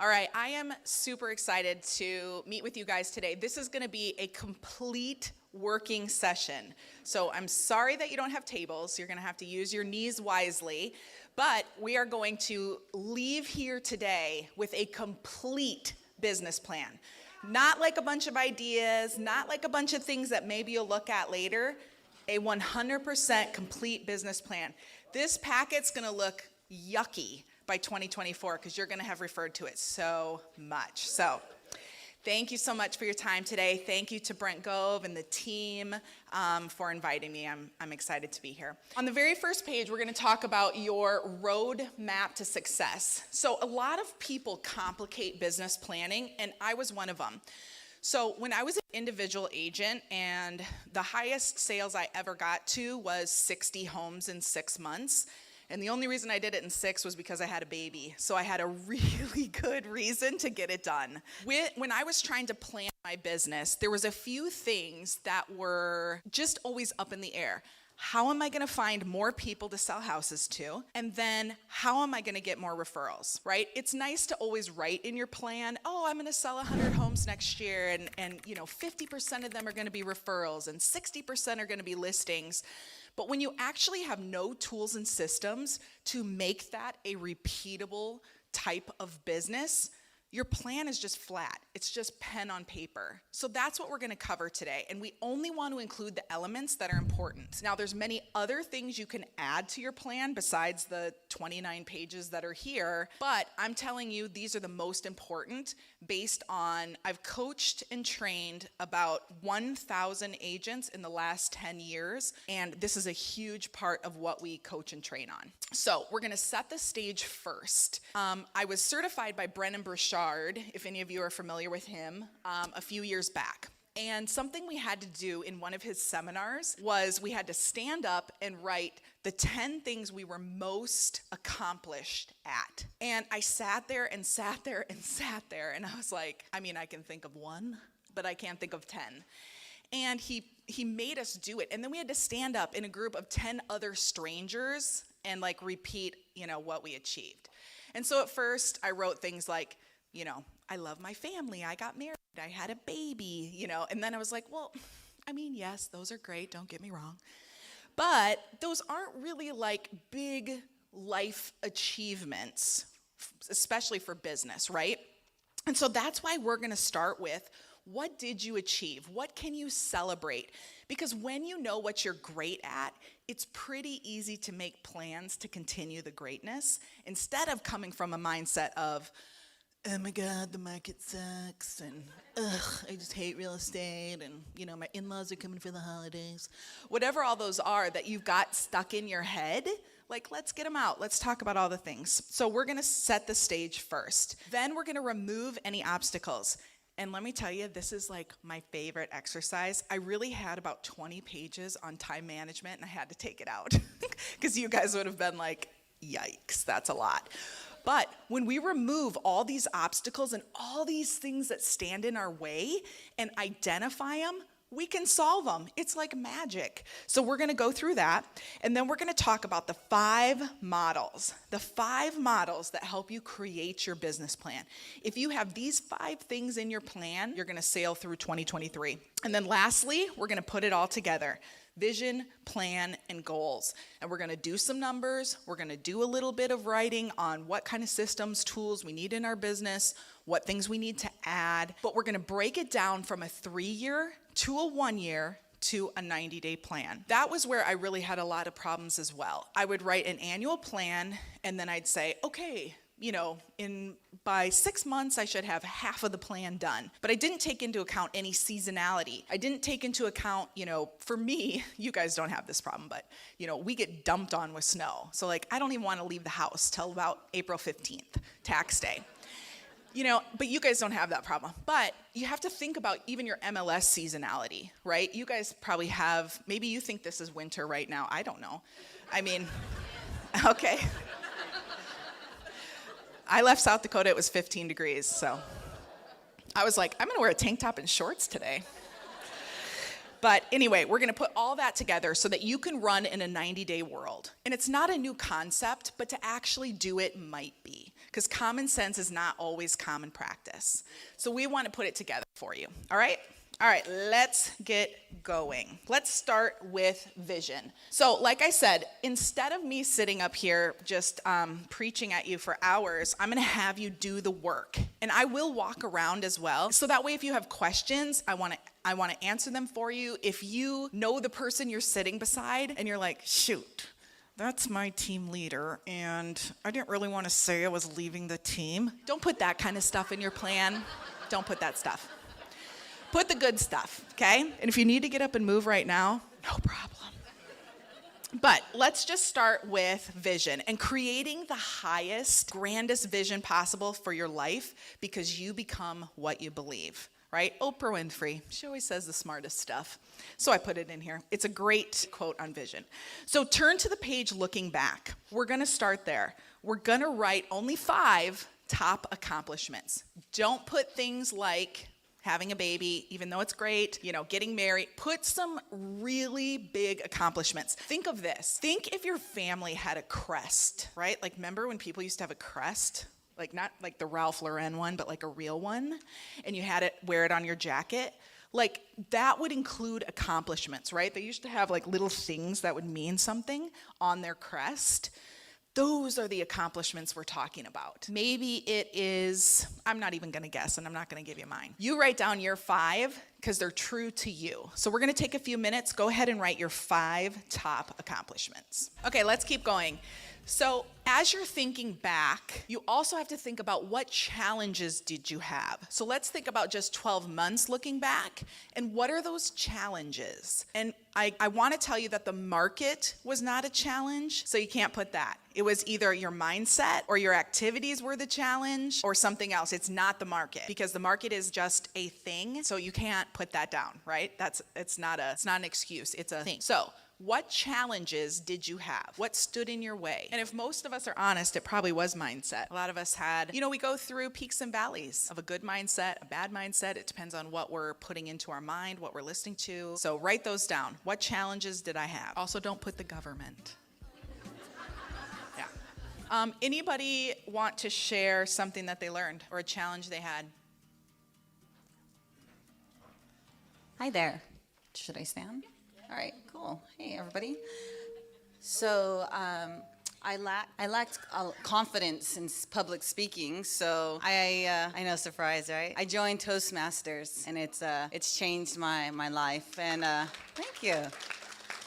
All right, I am super excited to meet with you guys today. This is going to be a complete working session. So I'm sorry that you don't have tables. You're going to have to use your knees wisely. But we are going to leave here today with a complete business plan. Not like a bunch of ideas, not like a bunch of things that maybe you'll look at later. A 100% complete business plan. This packet's going to look yucky by 2024 because you're going to have referred to it so much. So thank you so much for your time today. Thank you to Brent Gove and the team for inviting me. I'm excited to be here. On the very first page, we're going to talk about your roadmap to success. So a lot of people complicate business planning, and I was one of them. So when I was an individual agent, and the highest sales I ever got to was 60 homes in 6 months. And the only reason I did it in 6 was because I had a baby. So I had a really good reason to get it done. When I was trying to plan my business, there was a few things that were just always up in the air. How am I going to find more people to sell houses to? And then how am I going to get more referrals, right? It's nice to always write in your plan, oh, I'm going to sell 100 homes next year, and 50% of them are going to be referrals and 60% are going to be listings. But when you actually have no tools and systems to make that a repeatable type of business, your plan is just flat. It's just pen on paper. So that's what we're going to cover today. And we only want to include the elements that are important. Now, there's many other things you can add to your plan besides the 29 pages that are here. But I'm telling you, these are the most important based on, I've coached and trained about 1,000 agents in the last 10 years. And this is a huge part of what we coach and train on. So we're going to set the stage first. I was certified by Brennan Burchard, if any of you are familiar with him, a few years back. And something we had to do in one of his seminars was we had to stand up and write the 10 things we were most accomplished at. And I sat there and sat there and sat there, and I was like, I can think of one, but I can't think of 10. And he made us do it. And then we had to stand up in a group of 10 other strangers and repeat, what we achieved. And so at first I wrote things like, I love my family, I got married, I had a baby, and then I was like, well, yes, those are great, don't get me wrong. But those aren't really big life achievements, especially for business, right? And so that's why we're gonna start with, what did you achieve? What can you celebrate? Because when you know what you're great at, it's pretty easy to make plans to continue the greatness instead of coming from a mindset of, oh my God, the market sucks, and I just hate real estate, and my in-laws are coming for the holidays. Whatever all those are that you've got stuck in your head, let's get them out. Let's talk about all the things. So we're gonna set the stage first. Then we're gonna remove any obstacles. And let me tell you, this is my favorite exercise. I really had about 20 pages on time management, and I had to take it out because you guys would have been like, yikes, that's a lot. But when we remove all these obstacles and all these things that stand in our way and identify them, we can solve them. It's like magic. So we're going to go through that, and then we're going to talk about the 5 models. The 5 models that help you create your business plan. If you have these 5 things in your plan, you're going to sail through 2023. And then lastly, we're going to put it all together. Vision, plan, and goals. And we're going to do some numbers. We're going to do a little bit of writing on what kind of systems, tools we need in our business, what things we need to add. But we're going to break it down from a 3-year to a 1-year to a 90-day plan. That was where I really had a lot of problems as well. I would write an annual plan, and then I'd say, okay, by 6 months, I should have half of the plan done. But I didn't take into account any seasonality. I didn't take into account, for me, you guys don't have this problem, but, we get dumped on with snow. So I don't even want to leave the house till about April 15th, tax day. But you guys don't have that problem. But you have to think about even your MLS seasonality, right? You guys probably have, maybe you think this is winter right now. I don't know. Okay. I left South Dakota, it was 15 degrees, so I was like, I'm gonna wear a tank top and shorts today. But anyway, we're gonna put all that together so that you can run in a 90-day world. And it's not a new concept, but to actually do it might be, because common sense is not always common practice. So we want to put it together for you, all right? All right, let's get going. Let's start with vision. So like I said, instead of me sitting up here just preaching at you for hours, I'm gonna have you do the work. And I will walk around as well. So that way if you have questions, I wanna answer them for you. If you know the person you're sitting beside and you're like, shoot, that's my team leader, and I didn't really want to say I was leaving the team. Don't put that kind of stuff in your plan. Don't put that stuff. Put the good stuff, okay? And if you need to get up and move right now, no problem. But let's just start with vision and creating the highest, grandest vision possible for your life, because you become what you believe, right? Oprah Winfrey, she always says the smartest stuff. So I put it in here. It's a great quote on vision. So turn to the page looking back. We're gonna start there. We're gonna write only 5 top accomplishments. Don't put things like having a baby, even though it's great, getting married. Put some really big accomplishments. Think of this. Think if your family had a crest, right? Like, remember when people used to have a crest? Like, not like the Ralph Lauren one, but like a real one, and you had it, wear it on your jacket. Like, that would include accomplishments, right? They used to have like little things that would mean something on their crest. Those are the accomplishments we're talking about. Maybe it is, I'm not even gonna guess, and I'm not gonna give you mine. You write down your 5, because they're true to you. So we're gonna take a few minutes. Go ahead and write your 5 top accomplishments. Okay, let's keep going. So as you're thinking back, you also have to think about what challenges did you have. So let's think about just 12 months looking back, and what are those challenges? And I want to tell you that the market was not a challenge, so you can't put that. It was either your mindset or your activities were the challenge or something else. It's not the market, because the market is just a thing, so you can't put that down, right? It's not an excuse, it's a thing. So what challenges did you have? What stood in your way? And if most of us are honest, it probably was mindset. A lot of us had, we go through peaks and valleys of a good mindset, a bad mindset. It depends on what we're putting into our mind, what we're listening to. So write those down. What challenges did I have? Also, don't put the government. Yeah. Anybody want to share something that they learned or a challenge they had? Hi there. Should I stand? All right, cool. Hey, everybody. So I lacked confidence in public speaking, so I know, surprise, right? I joined Toastmasters, and it's changed my life. And thank you.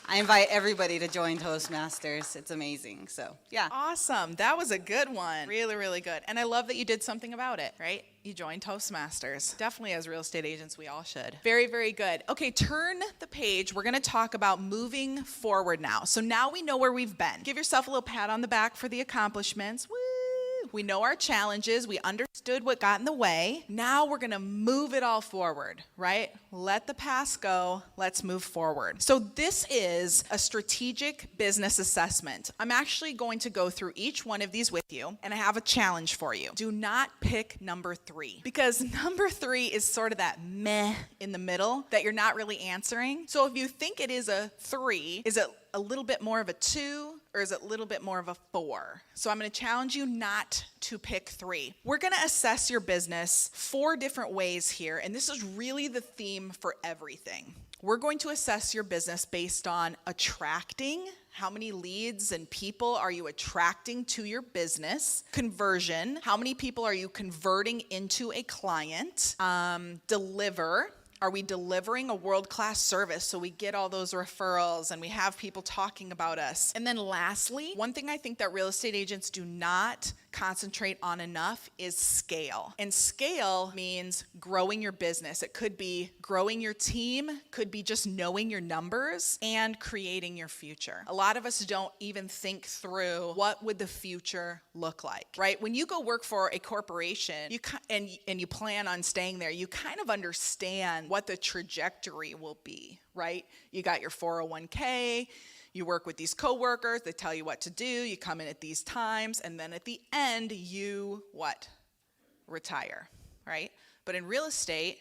I invite everybody to join Toastmasters. It's amazing. So yeah. Awesome. That was a good one. Really, really good. And I love that you did something about it, right? You joined Toastmasters. Definitely, as real estate agents, we all should. Very, very good. Okay, turn the page. We're going to talk about moving forward now. So now we know where we've been. Give yourself a little pat on the back for the accomplishments. Woo! We know our challenges. We understood what got in the way. Now we're going to move it all forward, right? Let the past go. Let's move forward. So this is a strategic business assessment. I'm actually going to go through each one of these with you, and I have a challenge for you. Do not pick number 3, because number 3 is sort of that meh in the middle that you're not really answering. So if you think it is a 3, is it a little bit more of a 2, or is it a little bit more of a 4? So I'm going to challenge you not to pick 3. We're going to assess your business 4 different ways here, and this is really the theme for everything. We're going to assess your business based on attracting. How many leads and people are you attracting to your business? Conversion. How many people are you converting into a client? Deliver. Are we delivering a world-class service so we get all those referrals and we have people talking about us? And then lastly, one thing I think that real estate agents do not concentrate on enough is scale. And scale means growing your business. It could be growing your team, could be just knowing your numbers and creating your future. A lot of us don't even think through what would the future look like, right? When you go work for a corporation, and you plan on staying there, you kind of understand what the trajectory will be, right? You got your 401k, you work with these coworkers, they tell you what to do, you come in at these times, and then at the end, you what? Retire, right? But in real estate,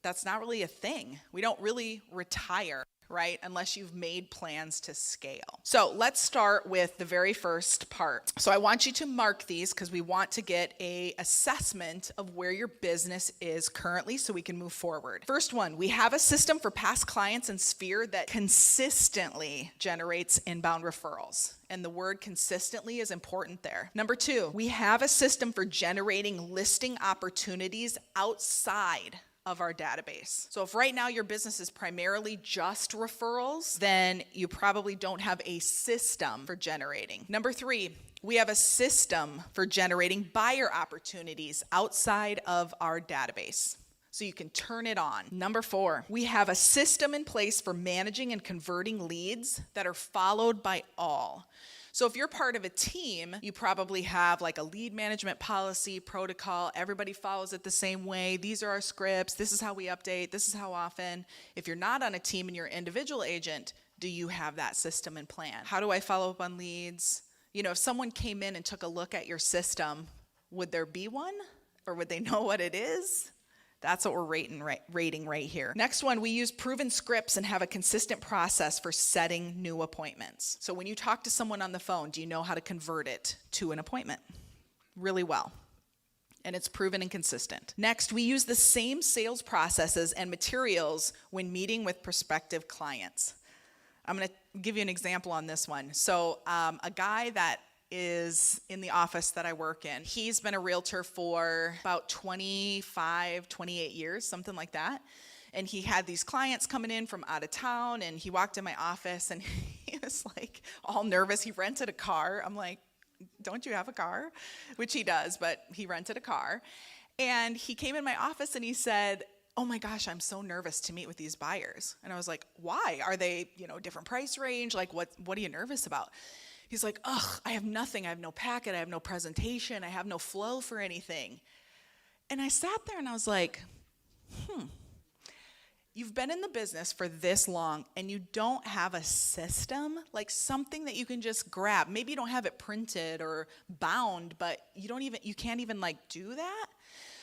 that's not really a thing. We don't really retire, right? Unless you've made plans to scale. So let's start with the very first part. So I want you to mark these because we want to get an assessment of where your business is currently so we can move forward. First one, we have a system for past clients and Sphere that consistently generates inbound referrals. And the word consistently is important there. Number two, we have a system for generating listing opportunities outside of our database. So if right now your business is primarily just referrals, then you probably don't have a system for generating. Number three, we have a system for generating buyer opportunities outside of our database, so you can turn it on. Number four, we have a system in place for managing and converting leads that are followed by all. So if you're part of a team, you probably have like a lead management policy, protocol, everybody follows it the same way. These are our scripts, this is how we update, this is how often. If you're not on a team and you're an individual agent, do you have that system and plan? How do I follow up on leads? You know, if someone came in and took a look at your system, would there be one? Or would they know what it is? That's what we're rating right here. Next one, we use proven scripts and have a consistent process for setting new appointments. So when you talk to someone on the phone, do you know how to convert it to an appointment? Really well. And it's proven and consistent. Next, we use the same sales processes and materials when meeting with prospective clients. I'm going to give you an example on this one. So a guy that is in the office that I work in. He's been a realtor for about 25, 28 years, something like that. And he had these clients coming in from out of town, and he walked in my office and he was like all nervous. He rented a car. I'm like, don't you have a car? Which he does, but he rented a car. And he came in my office and he said, oh my gosh, I'm so nervous to meet with these buyers. And I was like, why? Are they, different price range? Like what are you nervous about? He's like, ugh, I have nothing. I have no packet. I have no presentation. I have no flow for anything. And I sat there and I was like, you've been in the business for this long and you don't have a system, like something that you can just grab. Maybe you don't have it printed or bound, but you can't even like do that.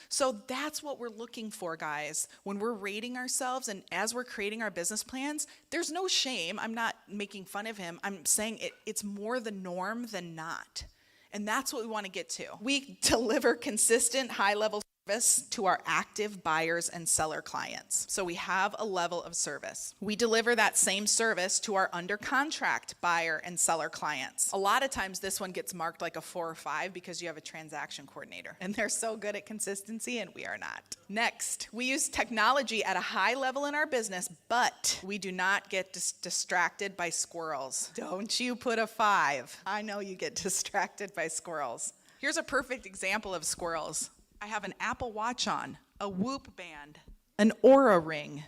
So that's what we're looking for, guys. When we're rating ourselves and as we're creating our business plans, there's no shame. I'm not making fun of him. I'm saying it's more the norm than not. And that's what we want to get to. We deliver consistent high-level service to our active buyers and seller clients. So we have a level of service. We deliver that same service to our under contract buyer and seller clients. A lot of times this one gets marked like a 4 or 5 because you have a transaction coordinator and they're so good at consistency and we are not. Next, we use technology at a high level in our business, but we do not get distracted by squirrels. Don't you put a 5. I know you get distracted by squirrels. Here's a perfect example of squirrels. I have an Apple Watch on, a Whoop band, an Aura ring.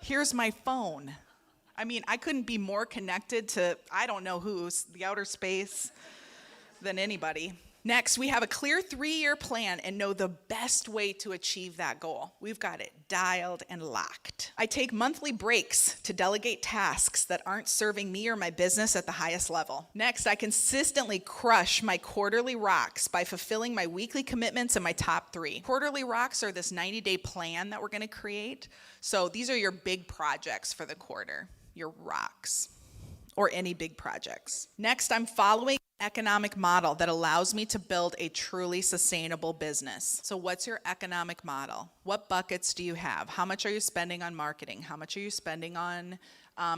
Here's my phone. I mean, I couldn't be more connected to, I don't know who's, the outer space than anybody. Next, we have a clear 3-year plan and know the best way to achieve that goal. We've got it dialed and locked. I take monthly breaks to delegate tasks that aren't serving me or my business at the highest level. Next, I consistently crush my quarterly rocks by fulfilling my weekly commitments in my top 3. Quarterly rocks are this 90-day plan that we're going to create. So these are your big projects for the quarter, your rocks, or any big projects. Next, I'm following economic model that allows me to build a truly sustainable business. So what's your economic model? What buckets do you have? How much are you spending on marketing? How much are you spending on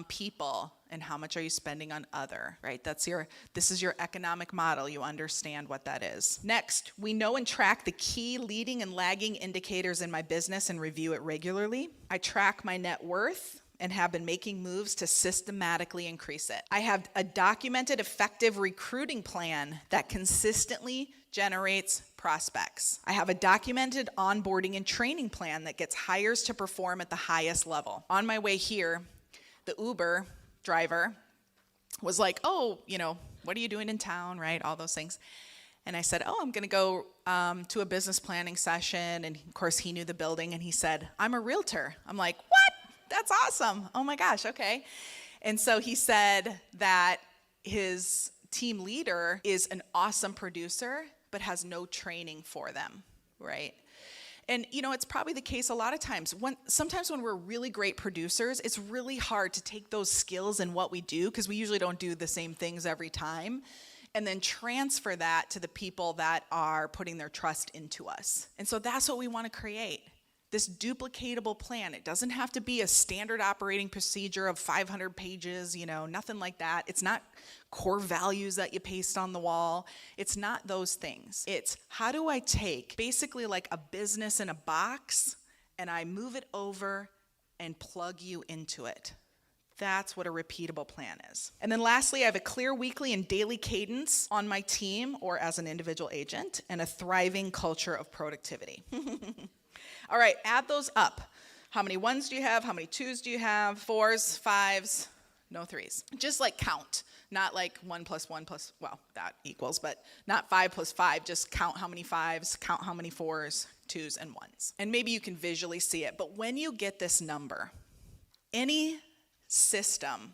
people? And how much are you spending on other, right? This is your economic model. You understand what that is. Next, we know and track the key leading and lagging indicators in my business and review it regularly. I track my net worth and have been making moves to systematically increase it. I have a documented, effective recruiting plan that consistently generates prospects. I have a documented onboarding and training plan that gets hires to perform at the highest level. On my way here, the Uber driver was like, oh, what are you doing in town, right? All those things. And I said, I'm going to go to a business planning session. And of course, he knew the building and he said, I'm a realtor. I'm like, what? That's awesome. Oh my gosh, okay. And so he said that his team leader is an awesome producer, but has no training for them, right? And it's probably the case a lot of times. Sometimes when we're really great producers, it's really hard to take those skills and what we do, because we usually don't do the same things every time, and then transfer that to the people that are putting their trust into us. And so that's what we want to create. This duplicatable plan. It doesn't have to be a standard operating procedure of 500 pages, nothing like that. It's not core values that you paste on the wall. It's not those things. It's how do I take basically like a business in a box and I move it over and plug you into it. That's what a repeatable plan is. And then lastly, I have a clear weekly and daily cadence on my team or as an individual agent, and a thriving culture of productivity. All right, add those up. How many ones do you have? How many twos do you have? Fours, fives, no threes. Just like count, not like 1 + 1 +, well, that equals, but not 5 + 5. Just count how many fives, count how many fours, twos, and ones. And maybe you can visually see it, but when you get this number, any system,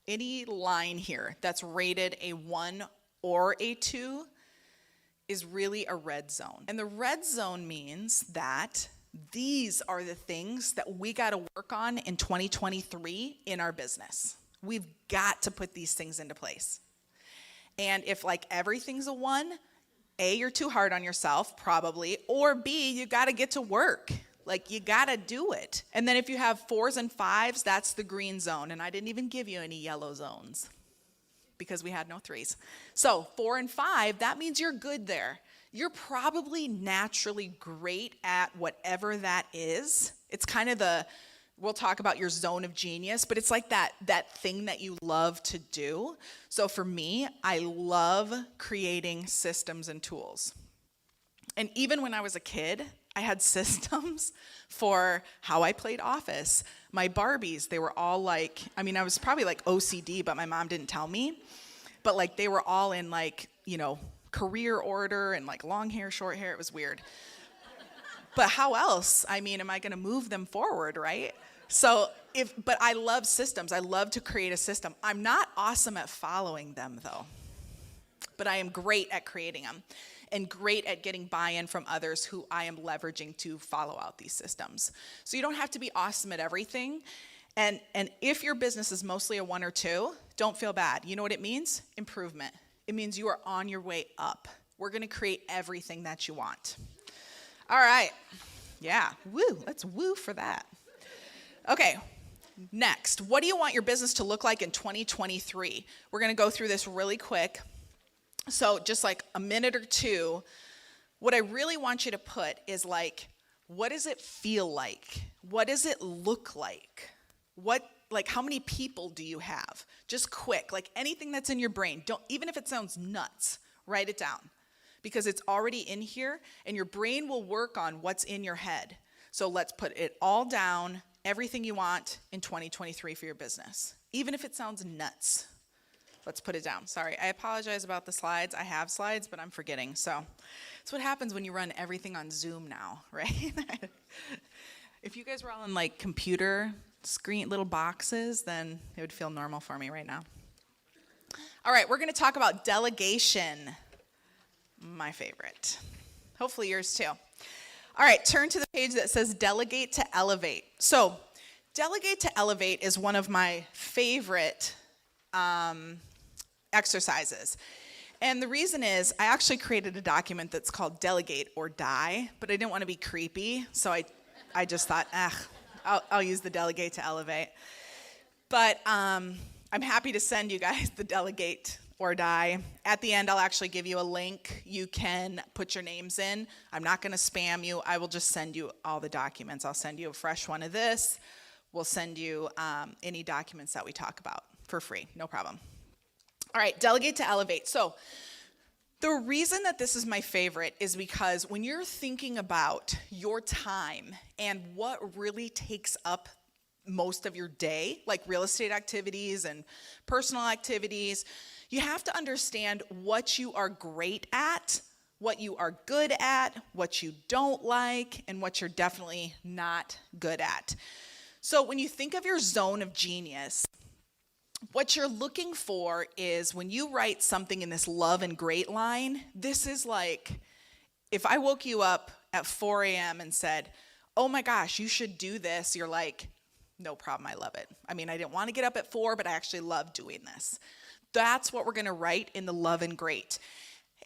any line here that's rated a 1 or a 2 is really a red zone. And the red zone means that these are the things that we got to work on in 2023 in our business. We've got to put these things into place. And if like everything's a 1, A, you're too hard on yourself, probably, or B, you got to get to work. Like you got to do it. And then if you have 4s and 5s, that's the green zone. And I didn't even give you any yellow zones because we had no 3s. So 4 and 5, that means you're good there. You're probably naturally great at whatever that is. It's kind of we'll talk about your zone of genius, but it's like that thing that you love to do. So for me, I love creating systems and tools. And even when I was a kid, I had systems for how I played Office. My Barbies, they were all like, I was probably like OCD, but my mom didn't tell me. But like they were all in like, career order and like long hair, short hair. It was weird. But how else? Am I going to move them forward, right? But I love systems. I love to create a system. I'm not awesome at following them though, but I am great at creating them and great at getting buy-in from others who I am leveraging to follow out these systems. So you don't have to be awesome at everything. And if your business is mostly a 1 or 2, don't feel bad. You know what it means? Improvement. It means you are on your way up. We're going to create everything that you want. All right. Yeah. Woo. Let's woo for that. Okay. Next, what do you want your business to look like in 2023? We're going to go through this really quick. So just like a minute or two, what I really want you to put is like, what does it feel like? What does it look like? How many people do you have? Just quick, like anything that's in your brain. Even if it sounds nuts, write it down because it's already in here and your brain will work on what's in your head. So let's put it all down, everything you want in 2023 for your business. Even if it sounds nuts, let's put it down. Sorry, I apologize about the slides. I have slides, but I'm forgetting. So that's what happens when you run everything on Zoom now, right? If you guys were all in like computer screen little boxes, then it would feel normal for me right now. All right, we're going to talk about delegation. My favorite. Hopefully yours too. All right, turn to the page that says Delegate to Elevate. So Delegate to Elevate is one of my favorite exercises. And the reason is I actually created a document that's called Delegate or Die, but I didn't want to be creepy, so I just thought, I'll use the Delegate to Elevate. But I'm happy to send you guys the Delegate or Die. At the end, I'll actually give you a link. You can put your names in. I'm not going to spam you. I will just send you all the documents. I'll send you a fresh one of this. We'll send you any documents that we talk about for free. No problem. All right, Delegate to Elevate. So the reason that this is my favorite is because when you're thinking about your time and what really takes up most of your day, like real estate activities and personal activities, you have to understand what you are great at, what you are good at, what you don't like, and what you're definitely not good at. So when you think of your zone of genius, what you're looking for is when you write something in this love and great line, this is like, if I woke you up at 4 a.m. and said, oh my gosh, you should do this, you're like, no problem, I love it. I mean, I didn't want to get up at 4, but I actually love doing this. That's what we're going to write in the love and great.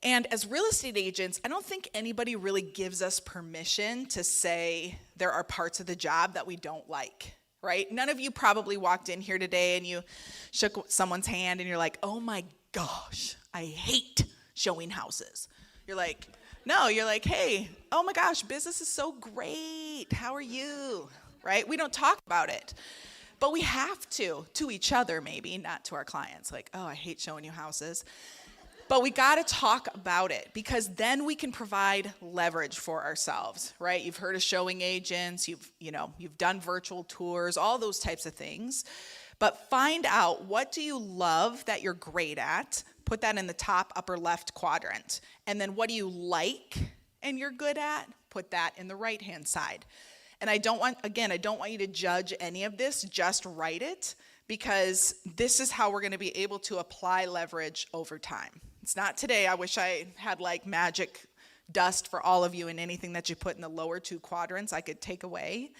And as real estate agents, I don't think anybody really gives us permission to say there are parts of the job that we don't like, right? None of you probably walked in here today and you shook someone's hand and you're like, oh my gosh, I hate showing houses. You're like, no, you're like, hey, oh my gosh, business is so great. How are you? Right? We don't talk about it, but we have to each other maybe, not to our clients. Like, oh, I hate showing you houses. But we got to talk about it because then we can provide leverage for ourselves, right? You've heard of showing agents, you've done virtual tours, all those types of things. But find out, what do you love that you're great at? Put that in the top upper left quadrant. And then what do you like and you're good at? Put that in the right-hand side. And I don't want you to judge any of this, just write it, because this is how we're going to be able to apply leverage over time. It's not today. I wish I had like magic dust for all of you, and anything that you put in the lower 2 quadrants I could take away,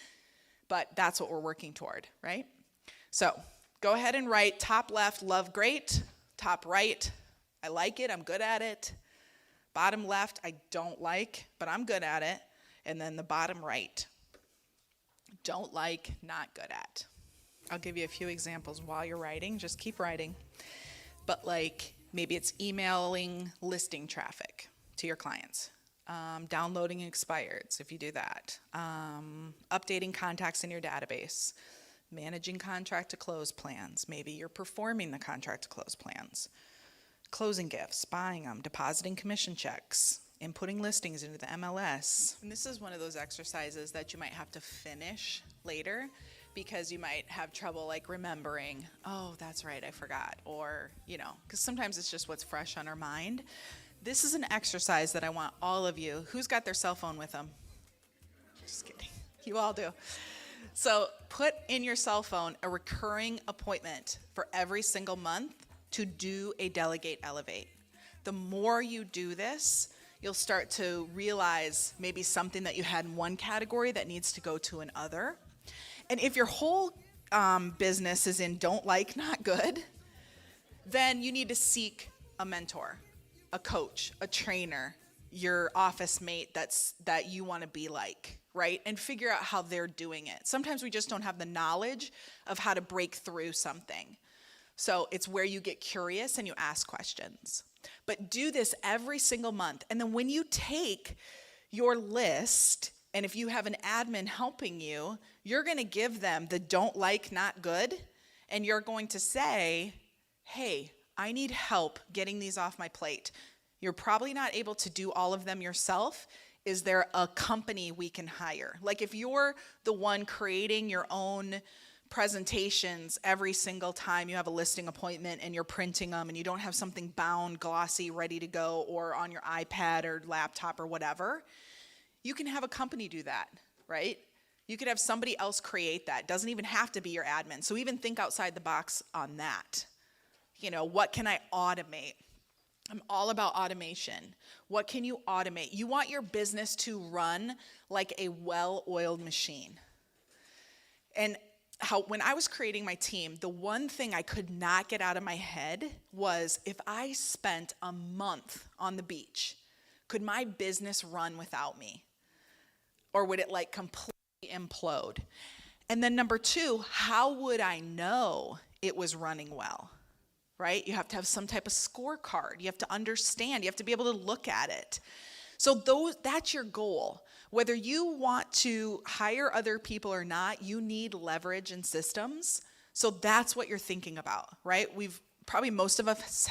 but that's what we're working toward, right? So go ahead and write top left, love great, top right, I like it, I'm good at it, bottom left, I don't like, but I'm good at it, and then the bottom right, don't like, not good at. I'll give you a few examples while you're writing. Just keep writing. But like maybe it's emailing listing traffic to your clients, downloading expireds if you do that, updating contacts in your database, managing contract to close plans. Maybe you're performing the contract to close plans, closing gifts, buying them, depositing commission checks, inputting listings into the MLS. And this is one of those exercises that you might have to finish later because you might have trouble like remembering, oh, that's right, I forgot. Or, because sometimes it's just what's fresh on our mind. This is an exercise that I want all of you, who's got their cell phone with them? Just kidding, you all do. So put in your cell phone a recurring appointment for every single month to do a Delegate Elevate. The more you do this, you'll start to realize maybe something that you had in one category that needs to go to another. And if your whole business is in don't like, not good, then you need to seek a mentor, a coach, a trainer, your office mate that you want to be like, right? And figure out how they're doing it. Sometimes we just don't have the knowledge of how to break through something. So it's where you get curious and you ask questions. But do this every single month. And then when you take your list, and if you have an admin helping you, you're going to give them the don't like, not good. And you're going to say, hey, I need help getting these off my plate. You're probably not able to do all of them yourself. Is there a company we can hire? Like if you're the one creating your own presentations every single time you have a listing appointment and you're printing them and you don't have something bound, glossy, ready to go, or on your iPad or laptop or whatever, you can have a company do that, right? You could have somebody else create that. It doesn't even have to be your admin. So even think outside the box on that. What can I automate? I'm all about automation. What can you automate? You want your business to run like a well-oiled machine. And when I was creating my team, the one thing I could not get out of my head was, if I spent a month on the beach, could my business run without me? Or would it like completely implode? And then number 2, how would I know it was running well? Right? You have to have some type of scorecard. You have to understand. You have to be able to look at it. So that's your goal. Whether you want to hire other people or not, you need leverage and systems. So that's what you're thinking about, right? Most of us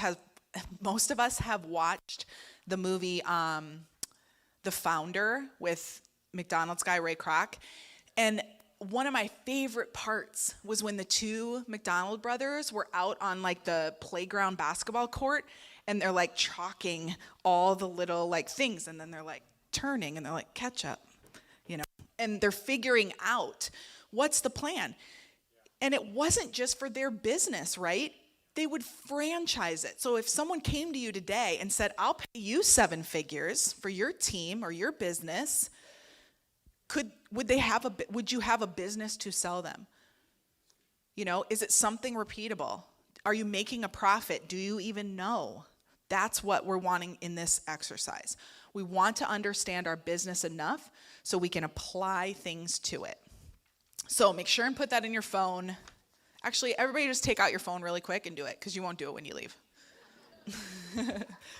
have watched the movie The Founder with McDonald's guy Ray Kroc. And one of my favorite parts was when the 2 McDonald brothers were out on like the playground basketball court, and they're like chalking all the little like things, and then they're like turning and they're like ketchup, and they're figuring out what's the plan. And it wasn't just for their business, right? They would franchise it. So if someone came to you today and said, I'll pay you 7 figures for your team or your business, Would you have a business to sell them? You know, is it something repeatable? Are you making a profit? Do you even know? That's what we're wanting in this exercise. We want to understand our business enough so we can apply things to it. So make sure and put that in your phone. Actually, everybody just take out your phone really quick and do it, because you won't do it when you leave.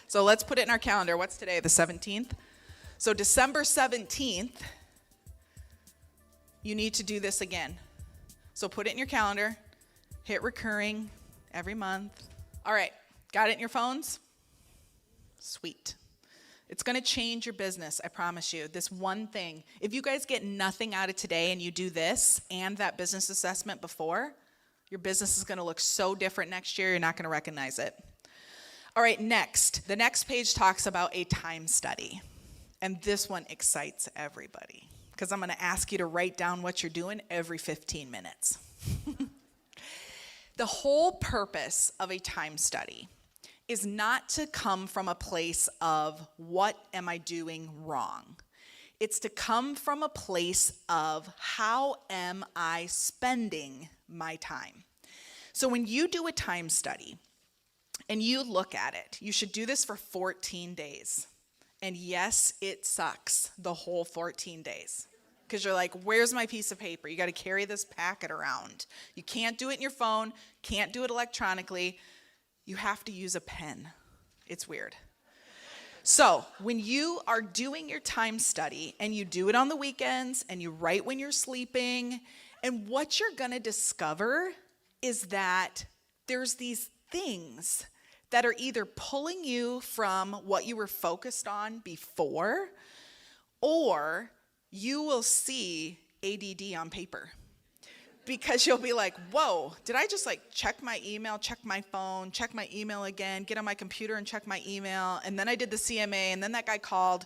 So let's put it in our calendar. What's today, the 17th? So December 17th, you need to do this again. So put it in your calendar, hit recurring every month. All right, got it in your phones? Sweet. It's going to change your business, I promise you. This one thing. If you guys get nothing out of today and you do this and that business assessment before, your business is going to look so different next year, you're not going to recognize it. All right, next. The next page talks about a time study. And this one excites everybody, because I'm going to ask you to write down what you're doing every 15 minutes. The whole purpose of a time study is not to come from a place of what am I doing wrong. It's to come from a place of how am I spending my time. So when you do a time study and you look at it, you should do this for 14 days. And yes, it sucks the whole 14 days. Because you're like, where's my piece of paper? You got to carry this packet around. You can't do it in your phone, can't do it electronically. You have to use a pen. It's weird. So when you are doing your time study and you do it on the weekends and you write when you're sleeping, and what you're going to discover is that there's these things that are either pulling you from what you were focused on before, or you will see ADD on paper. Because you'll be like, whoa, did I just like check my email, check my phone, check my email again, get on my computer and check my email, and then I did the CMA, and then that guy called,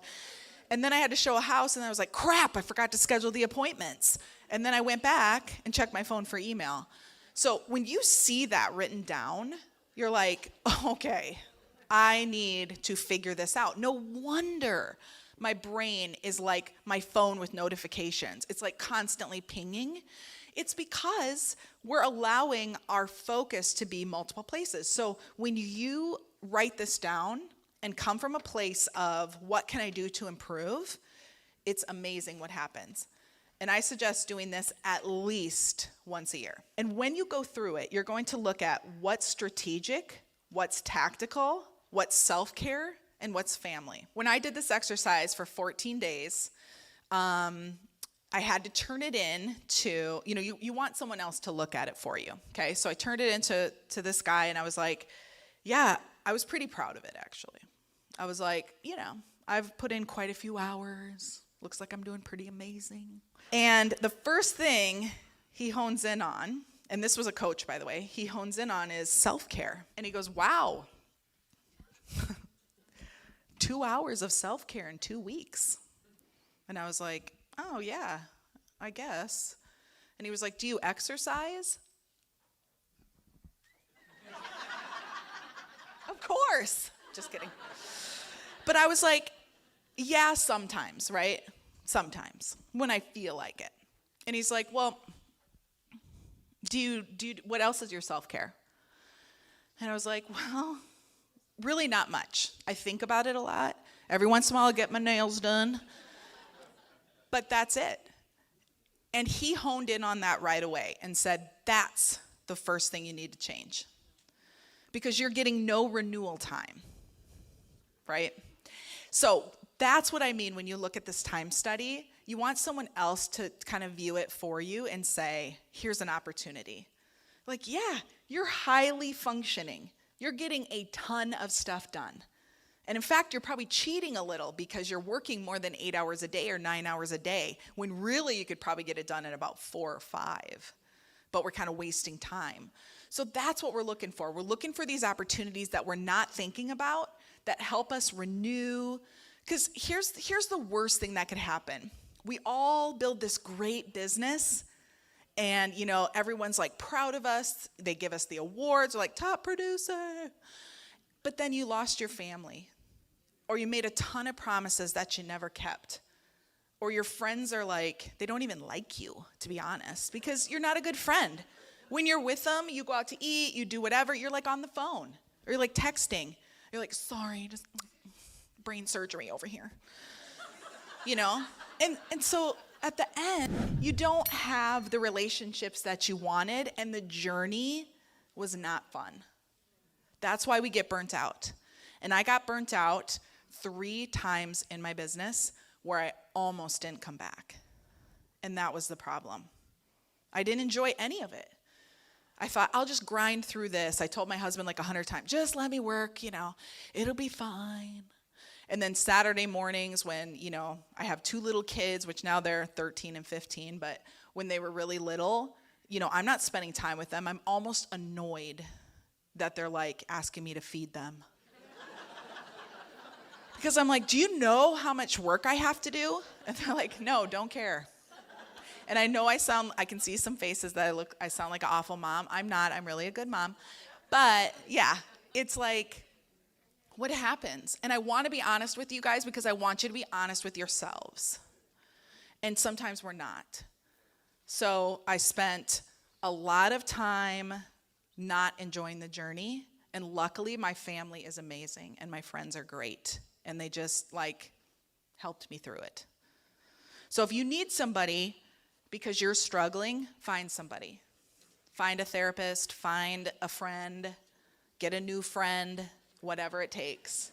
and then I had to show a house, and I was like, crap, I forgot to schedule the appointments. And then I went back and checked my phone for email. So when you see that written down, you're like, okay, I need to figure this out. No wonder my brain is like my phone with notifications. It's like constantly pinging. It's because we're allowing our focus to be multiple places. So when you write this down and come from a place of what can I do to improve, it's amazing what happens. And I suggest doing this at least once a year. And when you go through it, you're going to look at what's strategic, what's tactical, what's self-care, and what's family. When I did this exercise for 14 days, I had to turn it in to, you want someone else to look at it for you, okay? So I turned it into this guy, and I was like, yeah, I was pretty proud of it, actually. I was like, I've put in quite a few hours. Looks like I'm doing pretty amazing. And the first thing he hones in on, and this was a coach, by the way, he hones in on is self-care. And he goes, wow, 2 hours of self-care in 2 weeks. And I was like, oh, yeah, I guess. And he was like, do you exercise? Of course. Just kidding. But I was like, yeah, sometimes, right? Sometimes, when I feel like it. And he's like, well, what else is your self-care? And I was like, well, really not much. I think about it a lot. Every once in a while, I get my nails done. But that's it. And he honed in on that right away and said, that's the first thing you need to change. Because you're getting no renewal time, right? So that's what I mean when you look at this time study. You want someone else to kind of view it for you and say, here's an opportunity. Like, yeah, you're highly functioning. You're getting a ton of stuff done. And in fact, you're probably cheating a little because you're working more than 8 hours a day or 9 hours a day, when really you could probably get it done in about 4 or 5. But we're kind of wasting time. So that's what we're looking for. We're looking for these opportunities that we're not thinking about that help us renew. Because here's the worst thing that could happen. We all build this great business, and everyone's like proud of us. They give us the awards, they're like top producer. But then you lost your family, or you made a ton of promises that you never kept, Or your friends are like, they don't even like you, to be honest, because you're not a good friend. When you're with them, you go out to eat, you do whatever, you're like on the phone, or you're like texting. You're like, sorry, just brain surgery over here. You know? And so at the end, you don't have the relationships that you wanted, and the journey was not fun. That's why we get burnt out. And I got burnt out 3 times in my business where I almost didn't come back. And that was the problem. I didn't enjoy any of it. I thought, I'll just grind through this. I told my husband like 100 times, just let me work, it'll be fine. And then Saturday mornings when, I have 2 little kids, which now they're 13 and 15, but when they were really little, I'm not spending time with them. I'm almost annoyed that they're like asking me to feed them. Because I'm like, do you know how much work I have to do? And they're like, no, don't care. And I know I can see some faces that I sound like an awful mom. I'm not, I'm really a good mom. But yeah, it's like, what happens? And I want to be honest with you guys because I want you to be honest with yourselves. And sometimes we're not. So I spent a lot of time not enjoying the journey. And luckily my family is amazing and my friends are great. And they just helped me through it. So if you need somebody because you're struggling, find somebody. Find a therapist, find a friend, get a new friend, whatever it takes.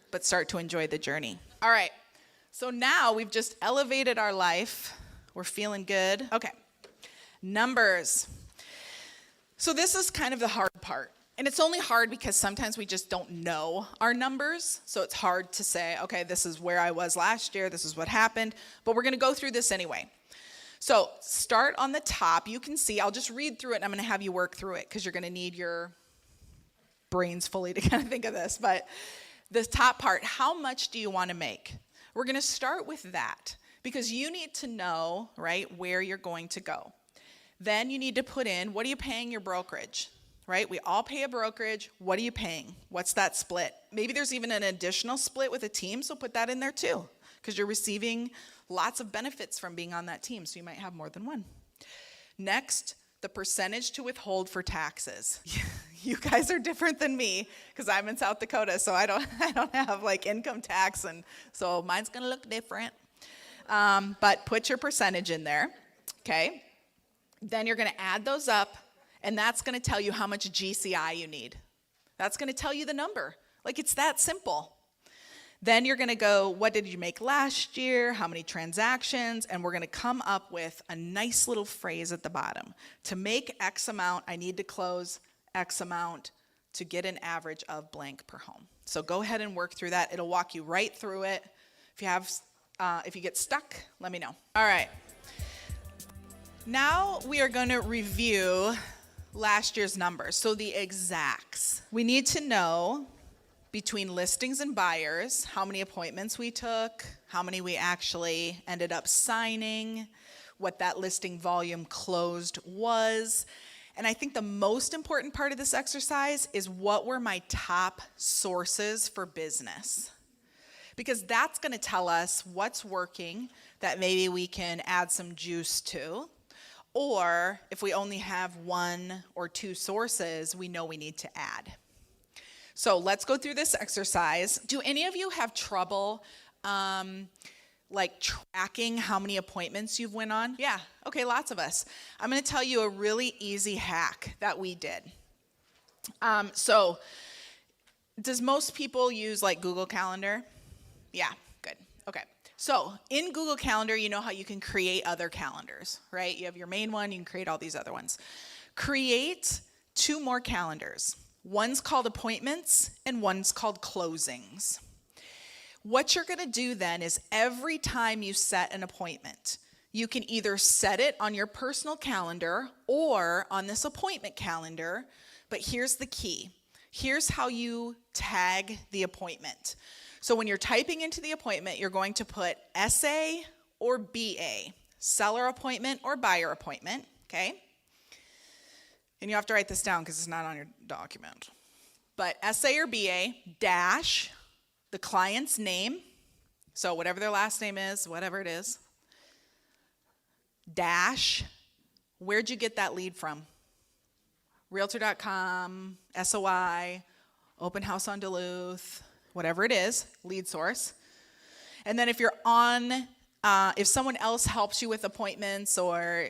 But start to enjoy the journey. All right, so now we've just elevated our life. We're feeling good. Okay, numbers. So this is kind of the hard part. And it's only hard because sometimes we just don't know our numbers. So it's hard to say, okay, this is where I was last year. This is what happened. But we're going to go through this anyway. So start on the top. You can see, I'll just read through it and I'm going to have you work through it because you're going to need your brains fully to kind of think of this. But the top part, how much do you want to make? We're going to start with that because you need to know, right, where you're going to go. Then you need to put in, what are you paying your brokerage? Right? We all pay a brokerage. What are you paying? What's that split? Maybe there's even an additional split with a team, so put that in there too, because you're receiving lots of benefits from being on that team, so you might have more than one. Next, the percentage to withhold for taxes. You guys are different than me, because I'm in South Dakota, so I don't have income tax, and so mine's going to look different. But put your percentage in there, okay? Then you're going to add those up. And that's going to tell you how much GCI you need. That's going to tell you the number. It's that simple. Then you're going to go, what did you make last year? How many transactions? And we're going to come up with a nice little phrase at the bottom. To make X amount, I need to close X amount to get an average of blank per home. So go ahead and work through that. It'll walk you right through it. If you get stuck, let me know. All right. Now we are going to review last year's numbers, so the exacts. We need to know between listings and buyers how many appointments we took, how many we actually ended up signing, what that listing volume closed was. And I think the most important part of this exercise is what were my top sources for business. Because that's going to tell us what's working that maybe we can add some juice to. Or if we only have 1 or 2 sources, we know we need to add. So let's go through this exercise. Do any of you have trouble tracking how many appointments you've went on? Yeah, okay, lots of us. I'm going to tell you a really easy hack that we did. So does most people use Google Calendar? Yeah, good, okay. So in Google Calendar, you know how you can create other calendars, right? You have your main one, you can create all these other ones. Create 2 more calendars. One's called appointments and one's called closings. What you're gonna do then is every time you set an appointment, you can either set it on your personal calendar or on this appointment calendar, but here's the key. Here's how you tag the appointment. So when you're typing into the appointment, you're going to put SA or BA, seller appointment or buyer appointment, okay? And you have to write this down because it's not on your document. But SA or BA dash the client's name, So whatever their last name is, whatever it is, dash, where'd you get that lead from? Realtor.com, SOI, Open House on Duluth, whatever it is, lead source. And then if you're on, if someone else helps you with appointments or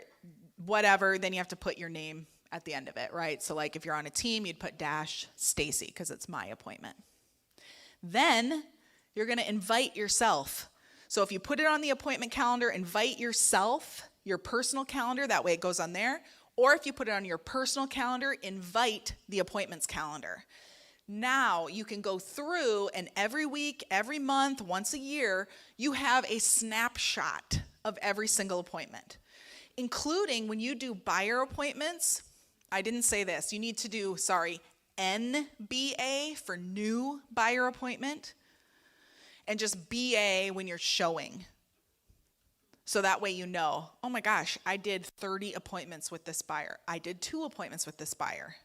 whatever, then you have to put your name at the end of it, right? So like if you're on a team, you'd put dash Stacie because it's my appointment. Then you're going to invite yourself. So if you put it on the appointment calendar, invite yourself, your personal calendar, that way it goes on there. Or if you put it on your personal calendar, invite the appointments calendar. Now you can go through and every week, every month, once a year, you have a snapshot of every single appointment, including when you do buyer appointments. I didn't say this. You need to do, NBA for new buyer appointment and just BA when you're showing. So that way you know, oh my gosh, I did 30 appointments with this buyer. I did 2 appointments with this buyer.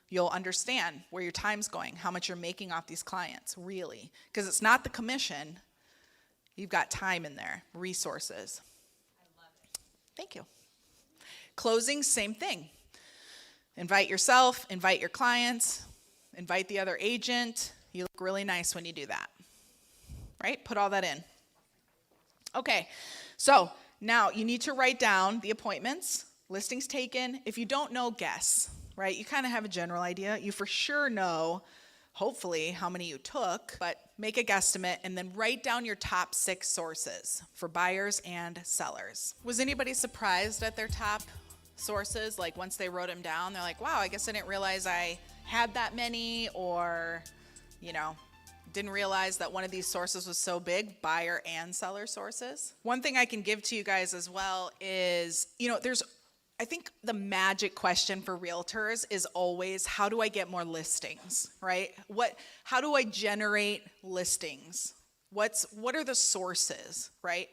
You'll understand where your time's going, how much you're making off these clients, really. Because it's not the commission. You've got time in there, resources. I love it. Thank you. Closing, same thing. Invite yourself, invite your clients, invite the other agent. You look really nice when you do that, right? Put all that in. Okay, so now you need to write down the appointments, listings taken. If you don't know, guess, right? You kind of have a general idea. You for sure know, hopefully, how many you took, but make a guesstimate and then write down your top 6 sources for buyers and sellers. Was anybody surprised at their top sources? Like once they wrote them down, they're like, wow, I guess I didn't realize I had that many, or, didn't realize that one of these sources was so big, buyer and seller sources. One thing I can give to you guys as well is, I think the magic question for realtors is always, how do I get more listings, right? How do I generate listings? What are the sources, right?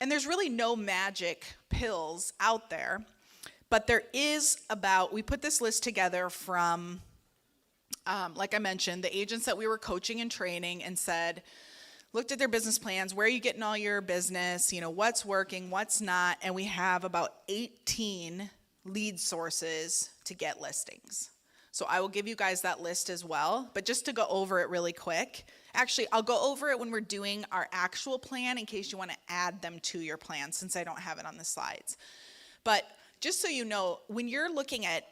And there's really no magic pills out there, but there is we put this list together from, like I mentioned, the agents that we were coaching and training, and looked at their business plans, where are you getting all your business, what's working, what's not, and we have about 18 lead sources to get listings. So I will give you guys that list as well, but just to go over it really quick, actually I'll go over it when we're doing our actual plan in case you want to add them to your plan, since I don't have it on the slides. But just so you know, when you're looking at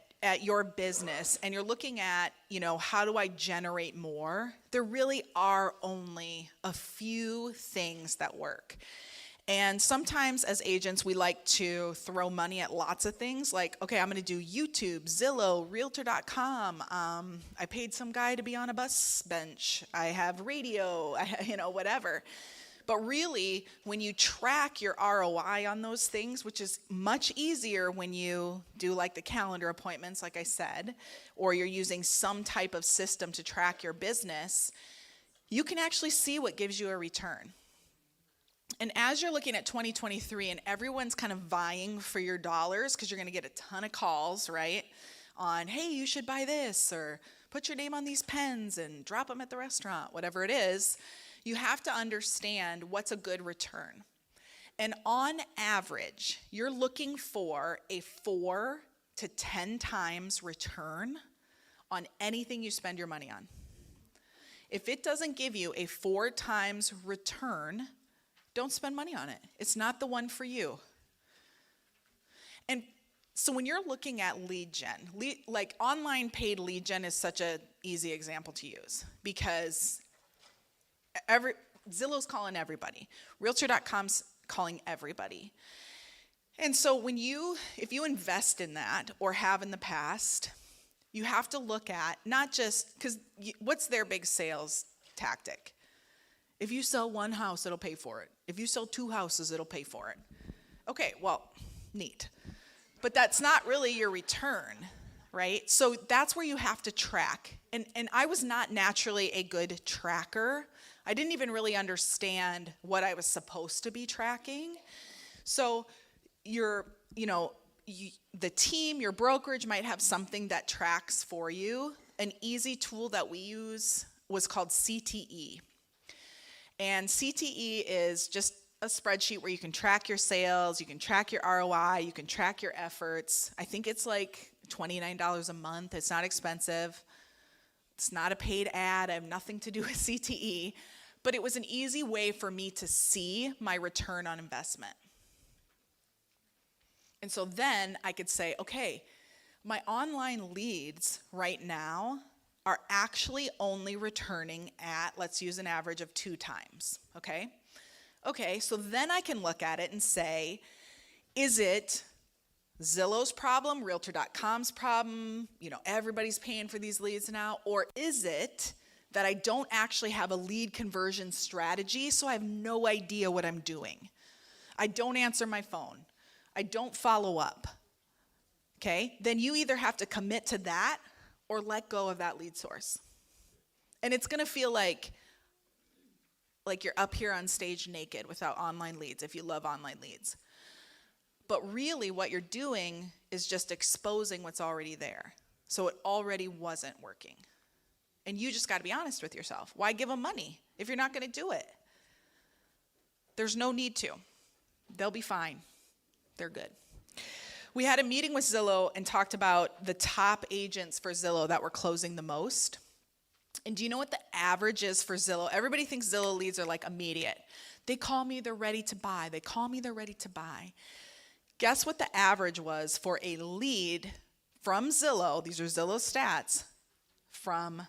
your business and you're looking at, how do I generate more? There really are only a few things that work. And sometimes as agents, we like to throw money at lots of things like, okay, I'm going to do YouTube, Zillow, Realtor.com. I paid some guy to be on a bus bench. I have radio, whatever. But really, when you track your ROI on those things, which is much easier when you do like the calendar appointments, like I said, or you're using some type of system to track your business, you can actually see what gives you a return. And as you're looking at 2023 and everyone's kind of vying for your dollars, because you're going to get a ton of calls, right, on, hey, you should buy this, or put your name on these pens and drop them at the restaurant, whatever it is, you have to understand what's a good return. And on average, you're looking for a 4 to 10 times return on anything you spend your money on. If it doesn't give you a 4 times return, don't spend money on it. It's not the one for you. And so when you're looking at lead gen, like online paid lead gen is such an easy example to use, because Zillow's calling everybody. Realtor.com's calling everybody. And so if you invest in that or have in the past, you have to look at not just, because what's their big sales tactic? If you sell 1 house, it'll pay for it. If you sell 2 houses, it'll pay for it. Okay, well, neat. But that's not really your return, right? So that's where you have to track. And I was not naturally a good tracker. I didn't even really understand what I was supposed to be tracking. So the team, your brokerage might have something that tracks for you. An easy tool that we use was called CTE. And CTE is just a spreadsheet where you can track your sales, you can track your ROI, you can track your efforts. I think it's like $29 a month. It's not expensive. It's not a paid ad. I have nothing to do with CTE. But it was an easy way for me to see my return on investment. And so then I could say, okay, my online leads right now are actually only returning at, let's use an average of 2 times, okay? Okay, so then I can look at it and say, is it Zillow's problem, Realtor.com's problem, everybody's paying for these leads now, or is it that I don't actually have a lead conversion strategy, so I have no idea what I'm doing? I don't answer my phone. I don't follow up, okay? Then you either have to commit to that or let go of that lead source. And it's gonna feel like you're up here on stage naked without online leads if you love online leads. But really what you're doing is just exposing what's already there. So it already wasn't working. And you just gotta be honest with yourself. Why give them money if you're not gonna do it? There's no need to. They'll be fine. They're good. We had a meeting with Zillow and talked about the top agents for Zillow that were closing the most. And do you know what the average is for Zillow? Everybody thinks Zillow leads are like immediate. They call me, they're ready to buy. They call me, they're ready to buy. Guess what the average was for a lead from Zillow? These are Zillow stats from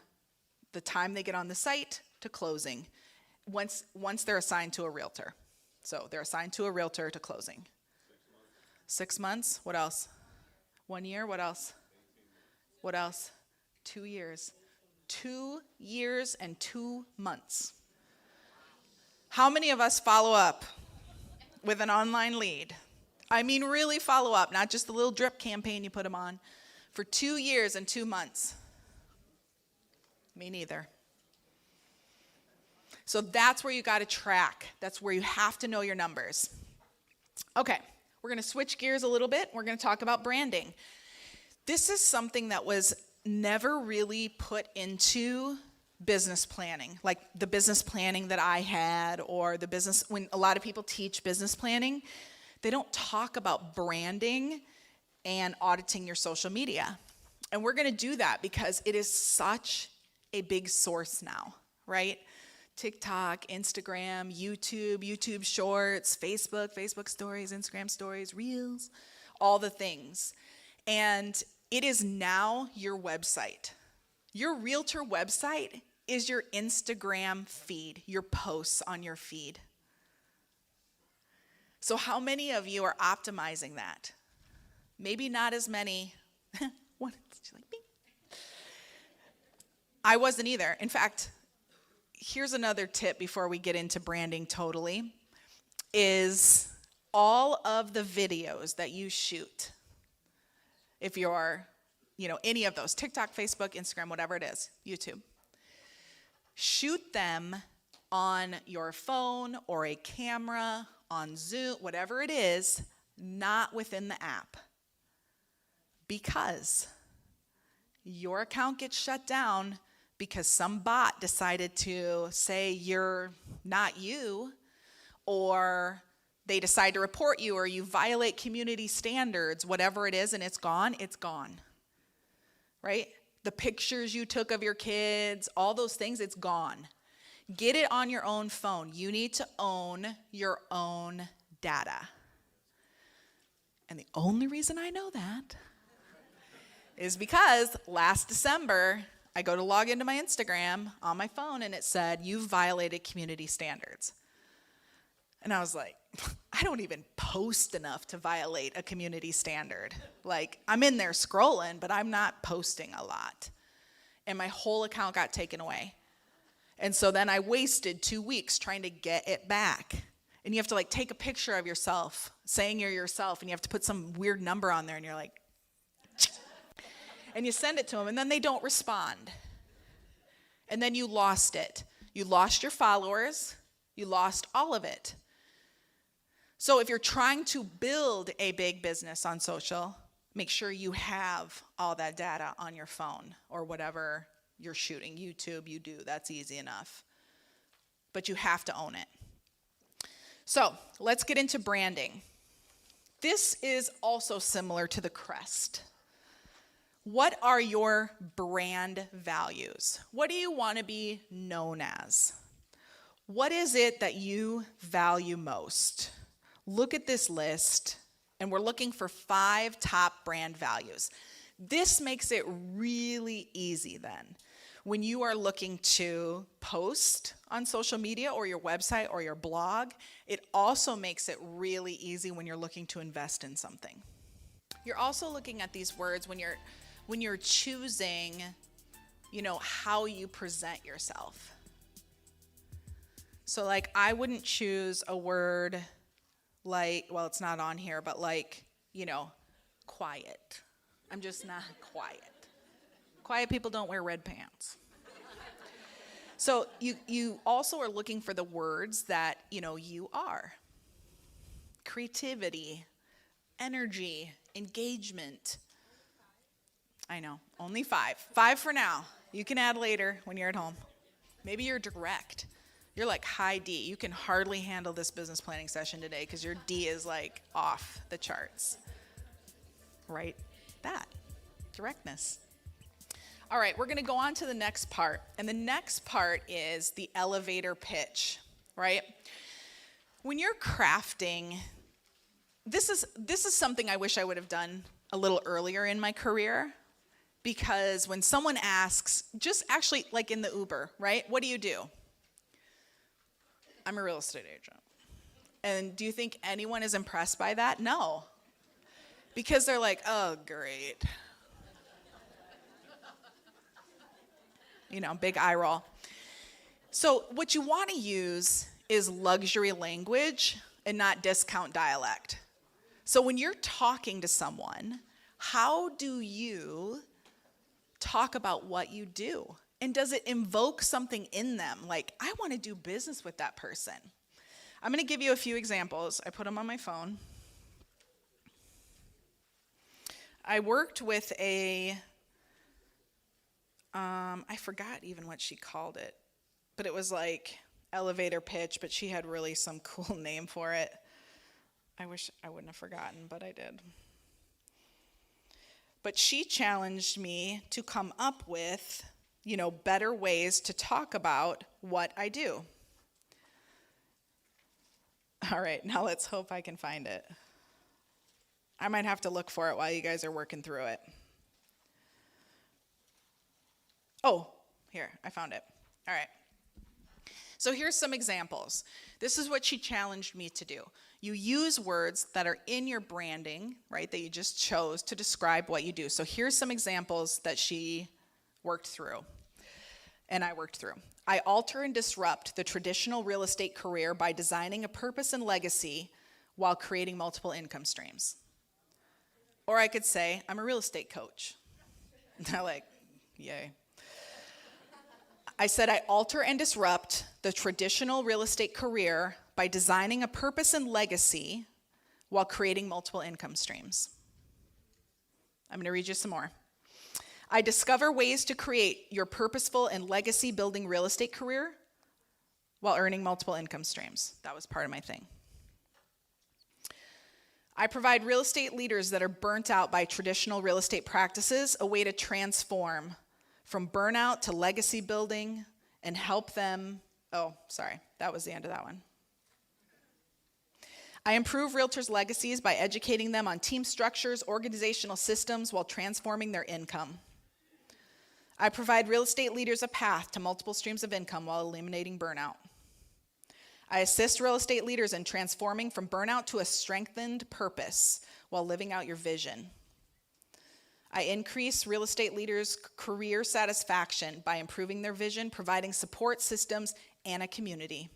the time they get on the site to closing once they're assigned to a realtor. So they're assigned to a realtor to closing. 6 months. What else? 1 year. What else? What else? 2 years. 2 years and 2 months. How many of us follow up with an online lead? I mean, really follow up, not just the little drip campaign you put them on. For 2 years and 2 months. Me neither. So that's where you got to track. That's where you have to know your numbers. Okay. We're going to switch gears a little bit. We're going to talk about branding. This is something that was never really put into business planning, like the business planning that I had, or the business, when a lot of people teach business planning, they don't talk about branding and auditing your social media. And we're going to do that because it is such a big source now, right? TikTok, Instagram, YouTube Shorts, Facebook Stories, Instagram Stories, Reels, all the things. And it is now your website. Your realtor website is your Instagram feed, your posts on your feed. So how many of you are optimizing that? Maybe not as many. One, like me. I wasn't either. In fact, here's another tip before we get into branding totally, is all of the videos that you shoot, if you're, any of those, TikTok, Facebook, Instagram, whatever it is, YouTube, shoot them on your phone or a camera, on Zoom, whatever it is, not within the app. Because your account gets shut down because some bot decided to say you're not you, or they decide to report you, or you violate community standards, whatever it is, and it's gone, right? The pictures you took of your kids, all those things, it's gone. Get it on your own phone. You need to own your own data. And the only reason I know that is because last December, I go to log into my Instagram on my phone and it said, you've violated community standards. And I was like, I don't even post enough to violate a community standard. Like, I'm in there scrolling, but I'm not posting a lot. And my whole account got taken away. And so then I wasted 2 weeks trying to get it back. And you have to take a picture of yourself, saying you're yourself, and you have to put some weird number on there, and you're like, and you send it to them, and then they don't respond. And then you lost it. You lost your followers. You lost all of it. So if you're trying to build a big business on social, make sure you have all that data on your phone or whatever you're shooting. YouTube, you do. That's easy enough. but you have to own it. So let's get into branding. This is also similar to the crest. What are your brand values? What do you want to be known as? What is it that you value most? Look at this list, and we're looking for 5 top brand values. This makes it really easy then. When you are looking to post on social media or your website or your blog, it also makes it really easy when you're looking to invest in something. You're also looking at these words when you're choosing, how you present yourself. So like I wouldn't choose a word like, well, it's not on here, but like, quiet. I'm just not quiet. Quiet people don't wear red pants. So you also are looking for the words that, you are. Creativity, energy, engagement. I know, only 5. 5 for now. You can add later when you're at home. Maybe you're direct. You're like high D. You can hardly handle this business planning session today because your D is like off the charts. Right? That. Directness. All right, we're going to go on to the next part. And the next part is the elevator pitch, right? When you're crafting, this is something I wish I would have done a little earlier in my career, because when someone asks, just actually like in the Uber, right? What do? I'm a real estate agent. And do you think anyone is impressed by that? No. Because they're like, oh, great. Big eye roll. So what you want to use is luxury language and not discount dialect. So when you're talking to someone, how do you talk about what you do? And does it invoke something in them? Like, I want to do business with that person. I'm going to give you a few examples. I put them on my phone. I worked with I forgot even what she called it, but it was like elevator pitch, but she had really some cool name for it. I wish I wouldn't have forgotten, but I did. But she challenged me to come up with, better ways to talk about what I do. All right, now let's hope I can find it. I might have to look for it while you guys are working through it. Oh, here, I found it. All right. So here's some examples. This is what she challenged me to do. You use words that are in your branding, right, that you just chose to describe what you do. So here's some examples that she worked through, and I worked through. I alter and disrupt the traditional real estate career by designing a purpose and legacy while creating multiple income streams. Or I could say, I'm a real estate coach. They're like, yay. I said I alter and disrupt the traditional real estate career by designing a purpose and legacy while creating multiple income streams. I'm going to read you some more. I discover ways to create your purposeful and legacy building real estate career while earning multiple income streams. That was part of my thing. I provide real estate leaders that are burnt out by traditional real estate practices a way to transform from burnout to legacy building and help them. Oh, sorry, that was the end of that one. I improve realtors' legacies by educating them on team structures, organizational systems while transforming their income. I provide real estate leaders a path to multiple streams of income while eliminating burnout. I assist real estate leaders in transforming from burnout to a strengthened purpose while living out your vision. I increase real estate leaders' career satisfaction by improving their vision, providing support systems, and a community.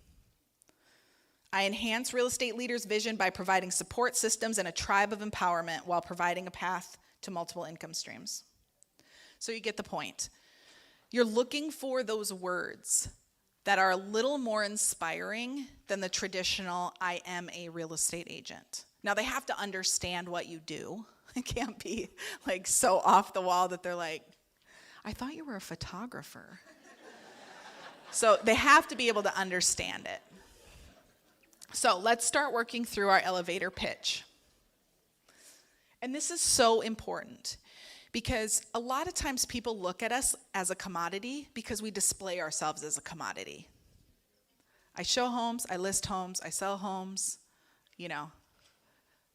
I enhance real estate leaders' vision by providing support systems and a tribe of empowerment while providing a path to multiple income streams. So you get the point. You're looking for those words that are a little more inspiring than the traditional, I am a real estate agent. Now, they have to understand what you do. It can't be like so off the wall that they're like, I thought you were a photographer. So they have to be able to understand it. So let's start working through our elevator pitch. And this is so important because a lot of times people look at us as a commodity because we display ourselves as a commodity. I show homes, I list homes, I sell homes, you know.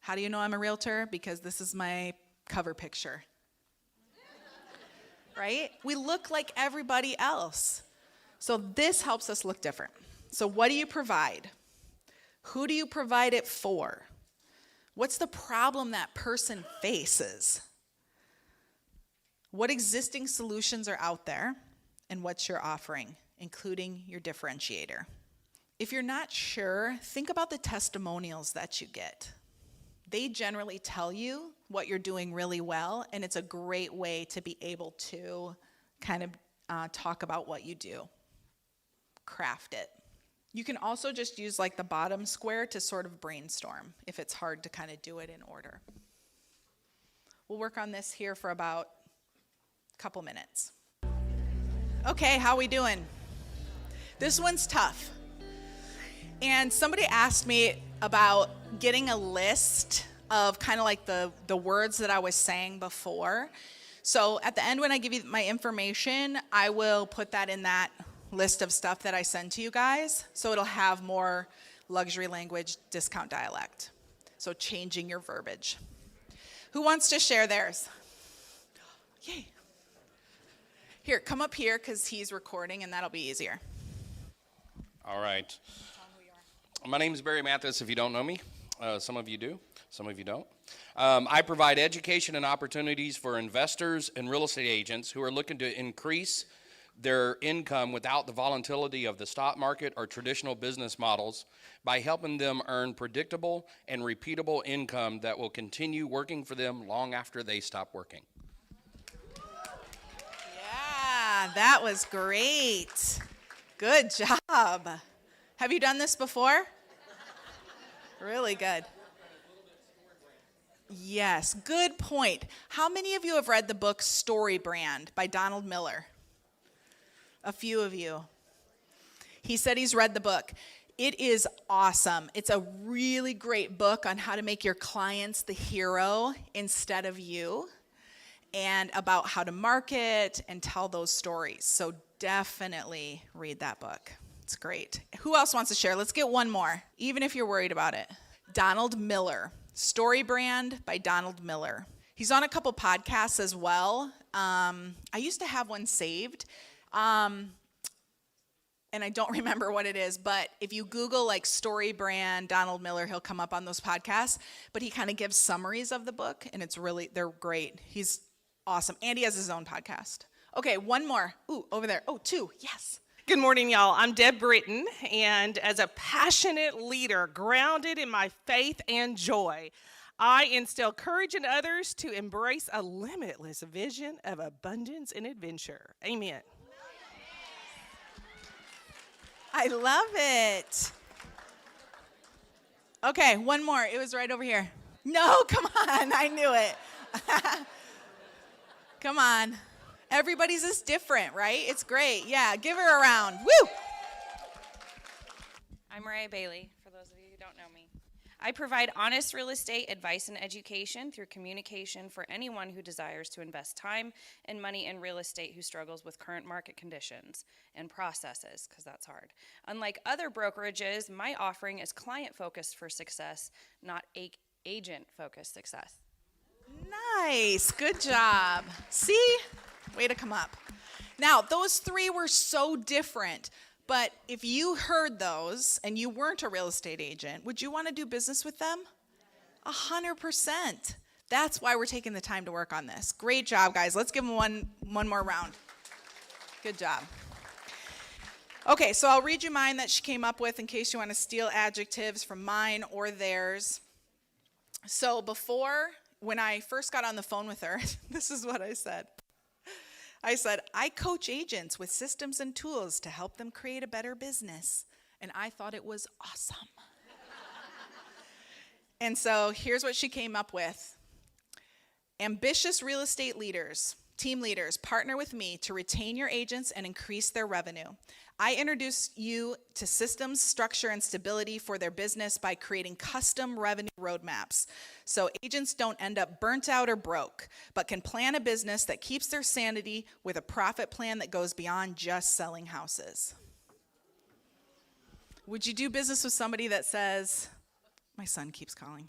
How do you know I'm a realtor? Because this is my cover picture. Right? We look like everybody else. So this helps us look different. So what do you provide? Who do you provide it for? What's the problem that person faces? What existing solutions are out there? And what's your offering, including your differentiator? If you're not sure, think about the testimonials that you get. They generally tell you what you're doing really well, and it's a great way to be able to kind of talk about what you do. Craft it. You can also just use like the bottom square to sort of brainstorm if it's hard to kind of do it in order. We'll work on this here for about a couple minutes. Okay, how we doing? This one's tough. And somebody asked me about getting a list of kind of like the words that I was saying before. So at the end when I give you my information, I will put that in that list of stuff that I send to you guys. So it'll have more luxury language, discount dialect. So changing your verbiage. Who wants to share theirs? Yay. Here, come up here because he's recording and that'll be easier. All right. My name is Barry Mathis, if you don't know me. Some of you do, some of you don't. I provide education and opportunities for investors and real estate agents who are looking to increase their income without the volatility of the stock market or traditional business models by helping them earn predictable and repeatable income that will continue working for them long after they stop working. Yeah, that was great. Good job. Have you done this before? Really good. Yes, good point. How many of you have read the book Story Brand by Donald Miller? A few of you. He said he's read the book. It is awesome. It's a really great book on how to make your clients the hero instead of you, and about how to market and tell those stories. So definitely read that book. It's great. Who else wants to share? Let's get one more, even if you're worried about it. Donald Miller, Story Brand by Donald Miller. He's on a couple podcasts as well. I used to have one saved. And I don't remember what it is, but if you Google like Story Brand, Donald Miller, he'll come up on those podcasts. But he kind of gives summaries of the book, and they're great. He's awesome. And he has his own podcast. Okay, one more. Ooh, over there. Oh, two. Yes. Good morning, y'all. I'm Deb Britton, and as a passionate leader grounded in my faith and joy, I instill courage in others to embrace a limitless vision of abundance and adventure. Amen. I love it. Okay, one more. It was right over here. No, come on. I knew it. Come on. Everybody's is different, right? It's great. Yeah, give her a round. Woo! I'm Mariah Bailey, for those of you who don't know me. I provide honest real estate advice and education through communication for anyone who desires to invest time and money in real estate who struggles with current market conditions and processes, because that's hard. Unlike other brokerages, my offering is client-focused for success, not agent-focused success. Nice. Good job. See? Way to come up. Now, those three were so different. But if you heard those and you weren't a real estate agent, would you want to do business with them? 100%. That's why we're taking the time to work on this. Great job, guys. Let's give them one more round. Good job. Okay, so I'll read you mine that she came up with in case you want to steal adjectives from mine or theirs. So when I first got on the phone with her, this is what I said. I said, I coach agents with systems and tools to help them create a better business. And I thought it was awesome. And so here's what she came up with. Ambitious real estate leaders Team leaders, partner with me to retain your agents and increase their revenue. I introduce you to systems, structure, and stability for their business by creating custom revenue roadmaps, so agents don't end up burnt out or broke, but can plan a business that keeps their sanity with a profit plan that goes beyond just selling houses. Would you do business with somebody that says, my son keeps calling.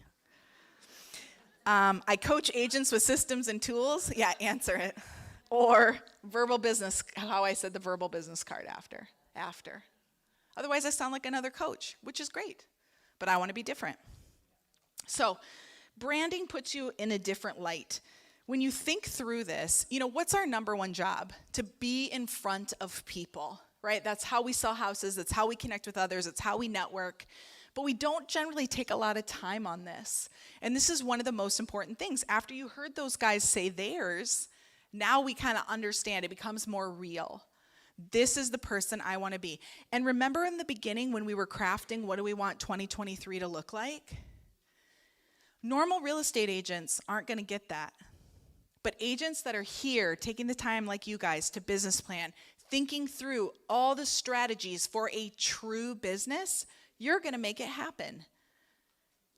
I coach agents with systems and tools. Yeah, answer it. Or verbal business, how I said the verbal business card after. Otherwise, I sound like another coach, which is great, but I want to be different. So branding puts you in a different light. When you think through this, what's our number one job? To be in front of people, right? That's how we sell houses. That's how we connect with others. It's how we network. But we don't generally take a lot of time on this. And this is one of the most important things. After you heard those guys say theirs, now we kind of understand. It becomes more real. This is the person I want to be. And remember in the beginning when we were crafting, what do we want 2023 to look like? Normal real estate agents aren't going to get that. But agents that are here, taking the time like you guys to business plan, thinking through all the strategies for a true business, you're going to make it happen.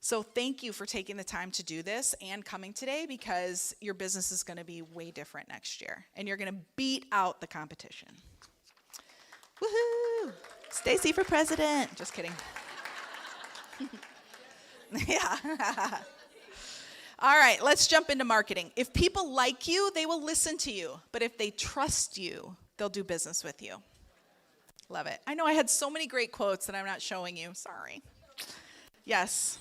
So thank you for taking the time to do this and coming today, because your business is going to be way different next year. And you're going to beat out the competition. Woohoo! Stacie for president. Just kidding. Yeah. All right, let's jump into marketing. If people like you, they will listen to you. But if they trust you, they'll do business with you. Love it. I know I had so many great quotes that I'm not showing you. Sorry. Yes.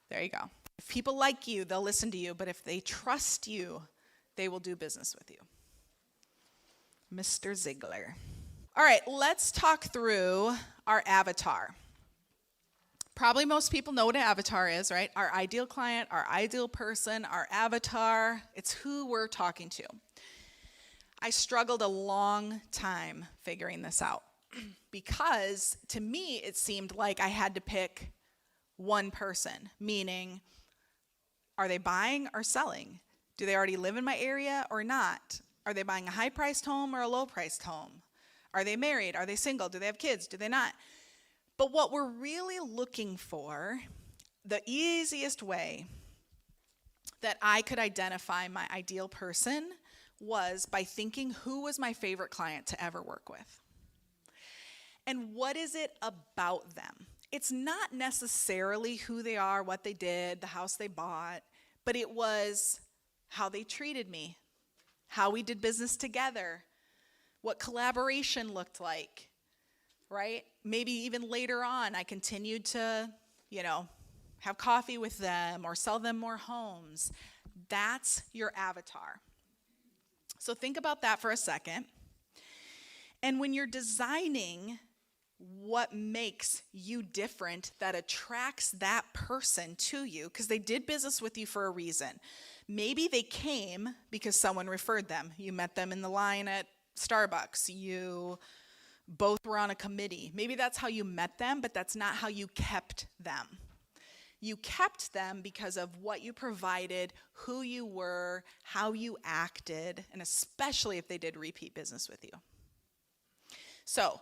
There you go. If people like you, they'll listen to you. But if they trust you, they will do business with you. Mr. Ziegler. All right, let's talk through our avatar. Probably most people know what an avatar is, right? Our ideal client, our ideal person, our avatar. It's who we're talking to. I struggled a long time figuring this out because to me it seemed like I had to pick one person, meaning are they buying or selling? Do they already live in my area or not? Are they buying a high-priced home or a low-priced home? Are they married? Are they single? Do they have kids? Do they not? But what we're really looking for, the easiest way that I could identify my ideal person was by thinking who was my favorite client to ever work with. And what is it about them? It's not necessarily who they are, what they did, the house they bought, but it was how they treated me, how we did business together, what collaboration looked like, right? Maybe even later on, I continued to, have coffee with them or sell them more homes. That's your avatar. So think about that for a second. And when you're designing what makes you different that attracts that person to you, because they did business with you for a reason. Maybe they came because someone referred them. You met them in the line at Starbucks. You both were on a committee. Maybe that's how you met them, but that's not how you kept them. You kept them because of what you provided, who you were, how you acted, and especially if they did repeat business with you. So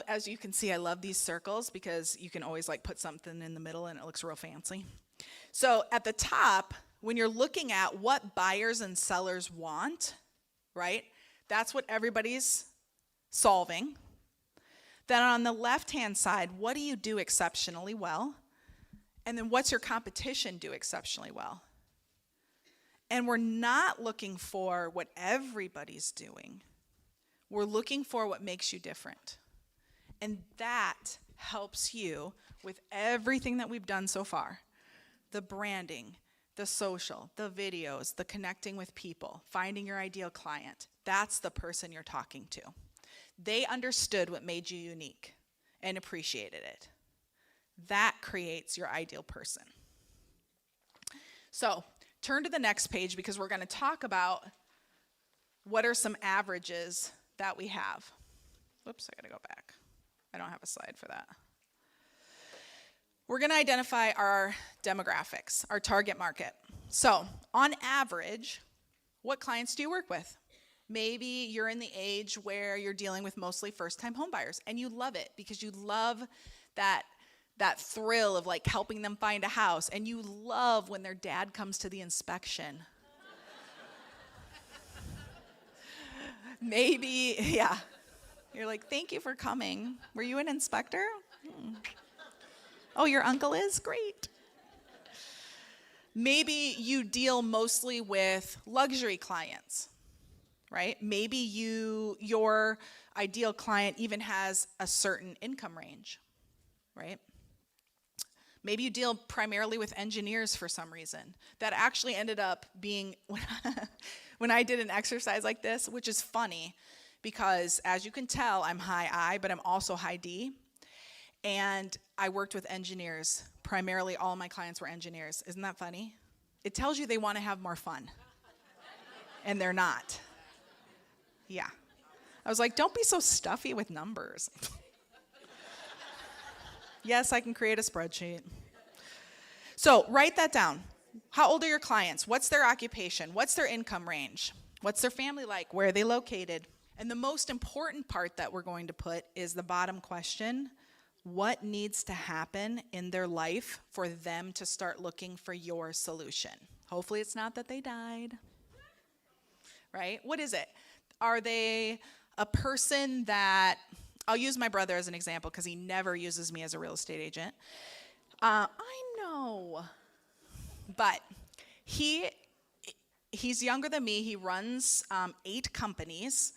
as you can see, I love these circles because you can always put something in the middle and it looks real fancy. So at the top, when you're looking at what buyers and sellers want, right? That's what everybody's solving. Then on the left-hand side, what do you do exceptionally well? And then what's your competition do exceptionally well? And we're not looking for what everybody's doing. We're looking for what makes you different. And that helps you with everything that we've done so far. The branding, the social, the videos, the connecting with people, finding your ideal client. That's the person you're talking to. They understood what made you unique and appreciated it. That creates your ideal person. So turn to the next page because we're going to talk about what are some averages that we have. Whoops, I got to go back. I don't have a slide for that. We're going to identify our demographics, our target market. So on average, What clients do you work with? Maybe you're in the age where you're dealing with mostly first-time home buyers and you love it because you love that thrill of like helping them find a house, and you love when their dad comes to the inspection. Maybe, yeah. You're like, thank you for coming. Were you an inspector? Oh, your uncle is? Great. Maybe you deal mostly with luxury clients, right? Maybe your ideal client even has a certain income range, right? Maybe you deal primarily with engineers for some reason. That actually ended up being, when I did an exercise like this, which is funny, because as you can tell, I'm high I, but I'm also high D. And I worked with engineers. Primarily, all of my clients were engineers. Isn't that funny? It tells you they want to have more fun. And they're not. Yeah. I was like, don't be so stuffy with numbers. Yes, I can create a spreadsheet. So write that down. How old are your clients? What's their occupation? What's their income range? What's their family like? Where are they located? And the most important part that we're going to put is the bottom question. What needs to happen in their life for them to start looking for your solution? Hopefully it's not that they died, right? What is it? Are they a person that, I'll use my brother as an example because he never uses me as a real estate agent. I know, but he's younger than me. He runs 8 companies,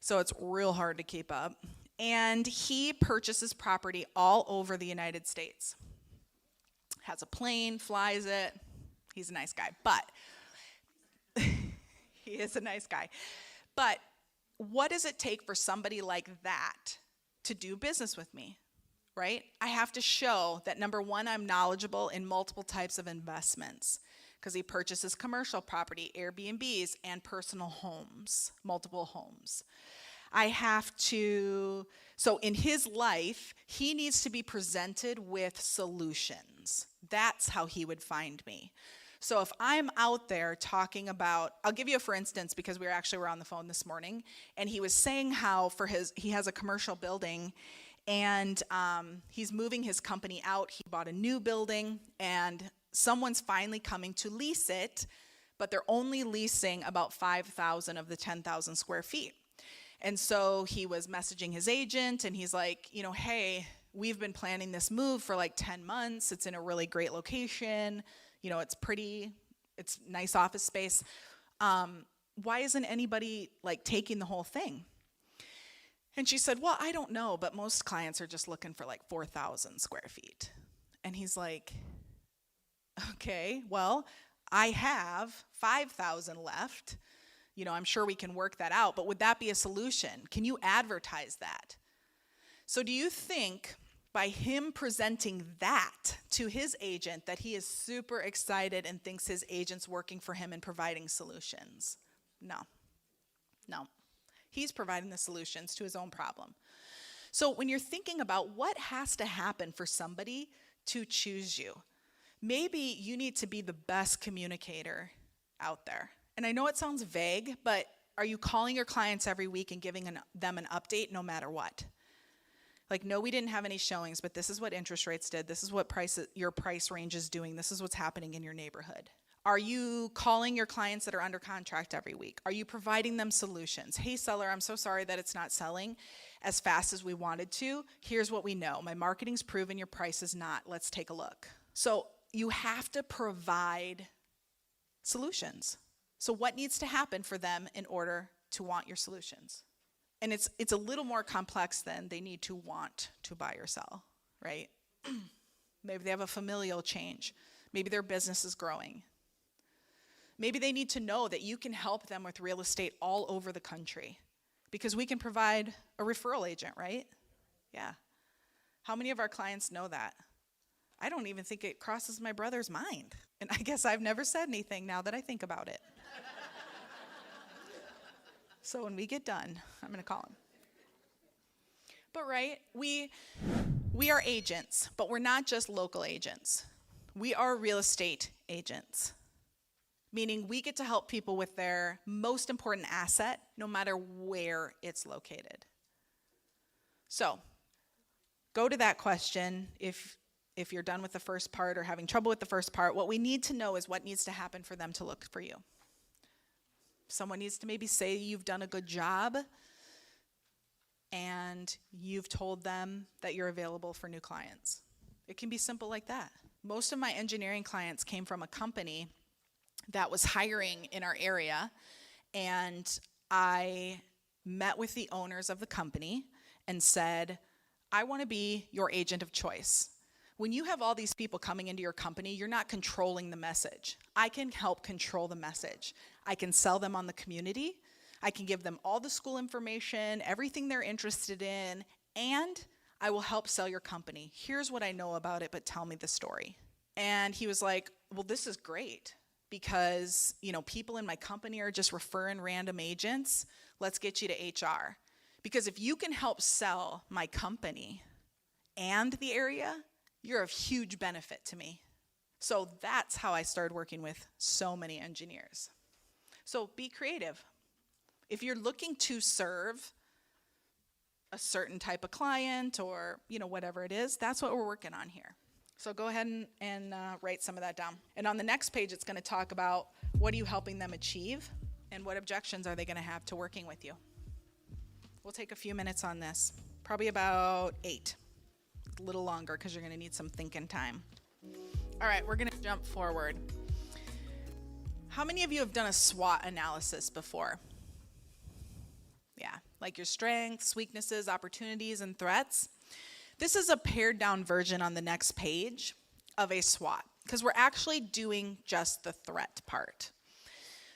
so it's real hard to keep up. And he purchases property all over the United States. Has a plane, flies it. He's a nice guy, but he is a nice guy. But what does it take for somebody like that to do business with me, right? I have to show that, number one, I'm knowledgeable in multiple types of investments, because he purchases commercial property, Airbnbs, and personal homes, multiple homes. I have to, so in his life, he needs to be presented with solutions. That's how he would find me. So if I'm out there talking about, I'll give you a for instance, because we were on the phone this morning, and he was saying how he has a commercial building, and he's moving his company out. He bought a new building, and someone's finally coming to lease it, but they're only leasing about 5,000 of the 10,000 square feet. And so he was messaging his agent, and he's like, hey, we've been planning this move for like 10 months. It's in a really great location. It's pretty, it's nice office space. Why isn't anybody like taking the whole thing? And she said, well, I don't know, but most clients are just looking for like 4,000 square feet. And he's like, okay, well, I have 5,000 left. I'm sure we can work that out, but would that be a solution? Can you advertise that? So do you think by him presenting that to his agent that he is super excited and thinks his agent's working for him and providing solutions? No. He's providing the solutions to his own problem. So when you're thinking about what has to happen for somebody to choose you, maybe you need to be the best communicator out there. And I know it sounds vague, but are you calling your clients every week and giving them an update no matter what? Like, no, we didn't have any showings, but this is what interest rates did. This is what your price range is doing. This is what's happening in your neighborhood. Are you calling your clients that are under contract every week? Are you providing them solutions? Hey, seller, I'm so sorry that it's not selling as fast as we wanted to. Here's what we know. My marketing's proven, your price is not. Let's take a look. So you have to provide solutions. So what needs to happen for them in order to want your solutions? And it's a little more complex than they need to want to buy or sell, right? Maybe they have a familial change. Maybe their business is growing. Maybe they need to know that you can help them with real estate all over the country, because we can provide a referral agent, right? Yeah. How many of our clients know that? I don't even think it crosses my brother's mind. And I guess I've never said anything now that I think about it. So when we get done, I'm going to call him. But right, we are agents, but we're not just local agents. We are real estate agents. meaning we get to help people with their most important asset, no matter where it's located. So, go to that question if you're done with the first part or having trouble with the first part. What we need to know is what needs to happen for them to look for you. Someone needs to maybe say you've done a good job and you've told them that you're available for new clients. It can be simple like that. Most of my engineering clients came from a company that was hiring in our area, and I met with the owners of the company and said, I want to be your agent of choice. When you have all these people coming into your company, you're not controlling the message. I can help control the message. I can sell them on the community. I can give them all the school information, everything they're interested in, and I will help sell your company. Here's what I know about it, but tell me the story. And he was like, well, this is great because, people in my company are just referring random agents. Let's get you to HR. Because if you can help sell my company and the area, you're of huge benefit to me. So that's how I started working with so many engineers. So be creative. If you're looking to serve a certain type of client or, whatever it is, that's what we're working on here. So go ahead and write some of that down. And on the next page, it's going to talk about what are you helping them achieve and what objections are they going to have to working with you. We'll take a few minutes on this, probably about 8. A little longer because you're going to need some thinking time. All right, we're going to jump forward. How many of you have done a SWOT analysis before? Yeah, like your strengths, weaknesses, opportunities, and threats. This is a pared down version on the next page of a SWOT because we're actually doing just the threat part.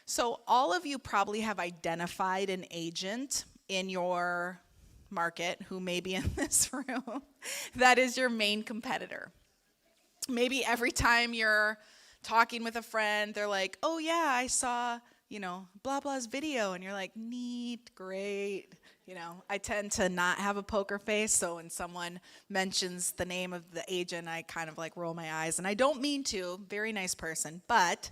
So all of you probably have identified an agent in your market who may be in this room that is your main competitor. Maybe every time you're talking with a friend, they're like, oh yeah, I saw, blah blah's video, and you're like, neat, great. I tend to not have a poker face, so when someone mentions the name of the agent, I kind of like roll my eyes, and I don't mean to, very nice person, but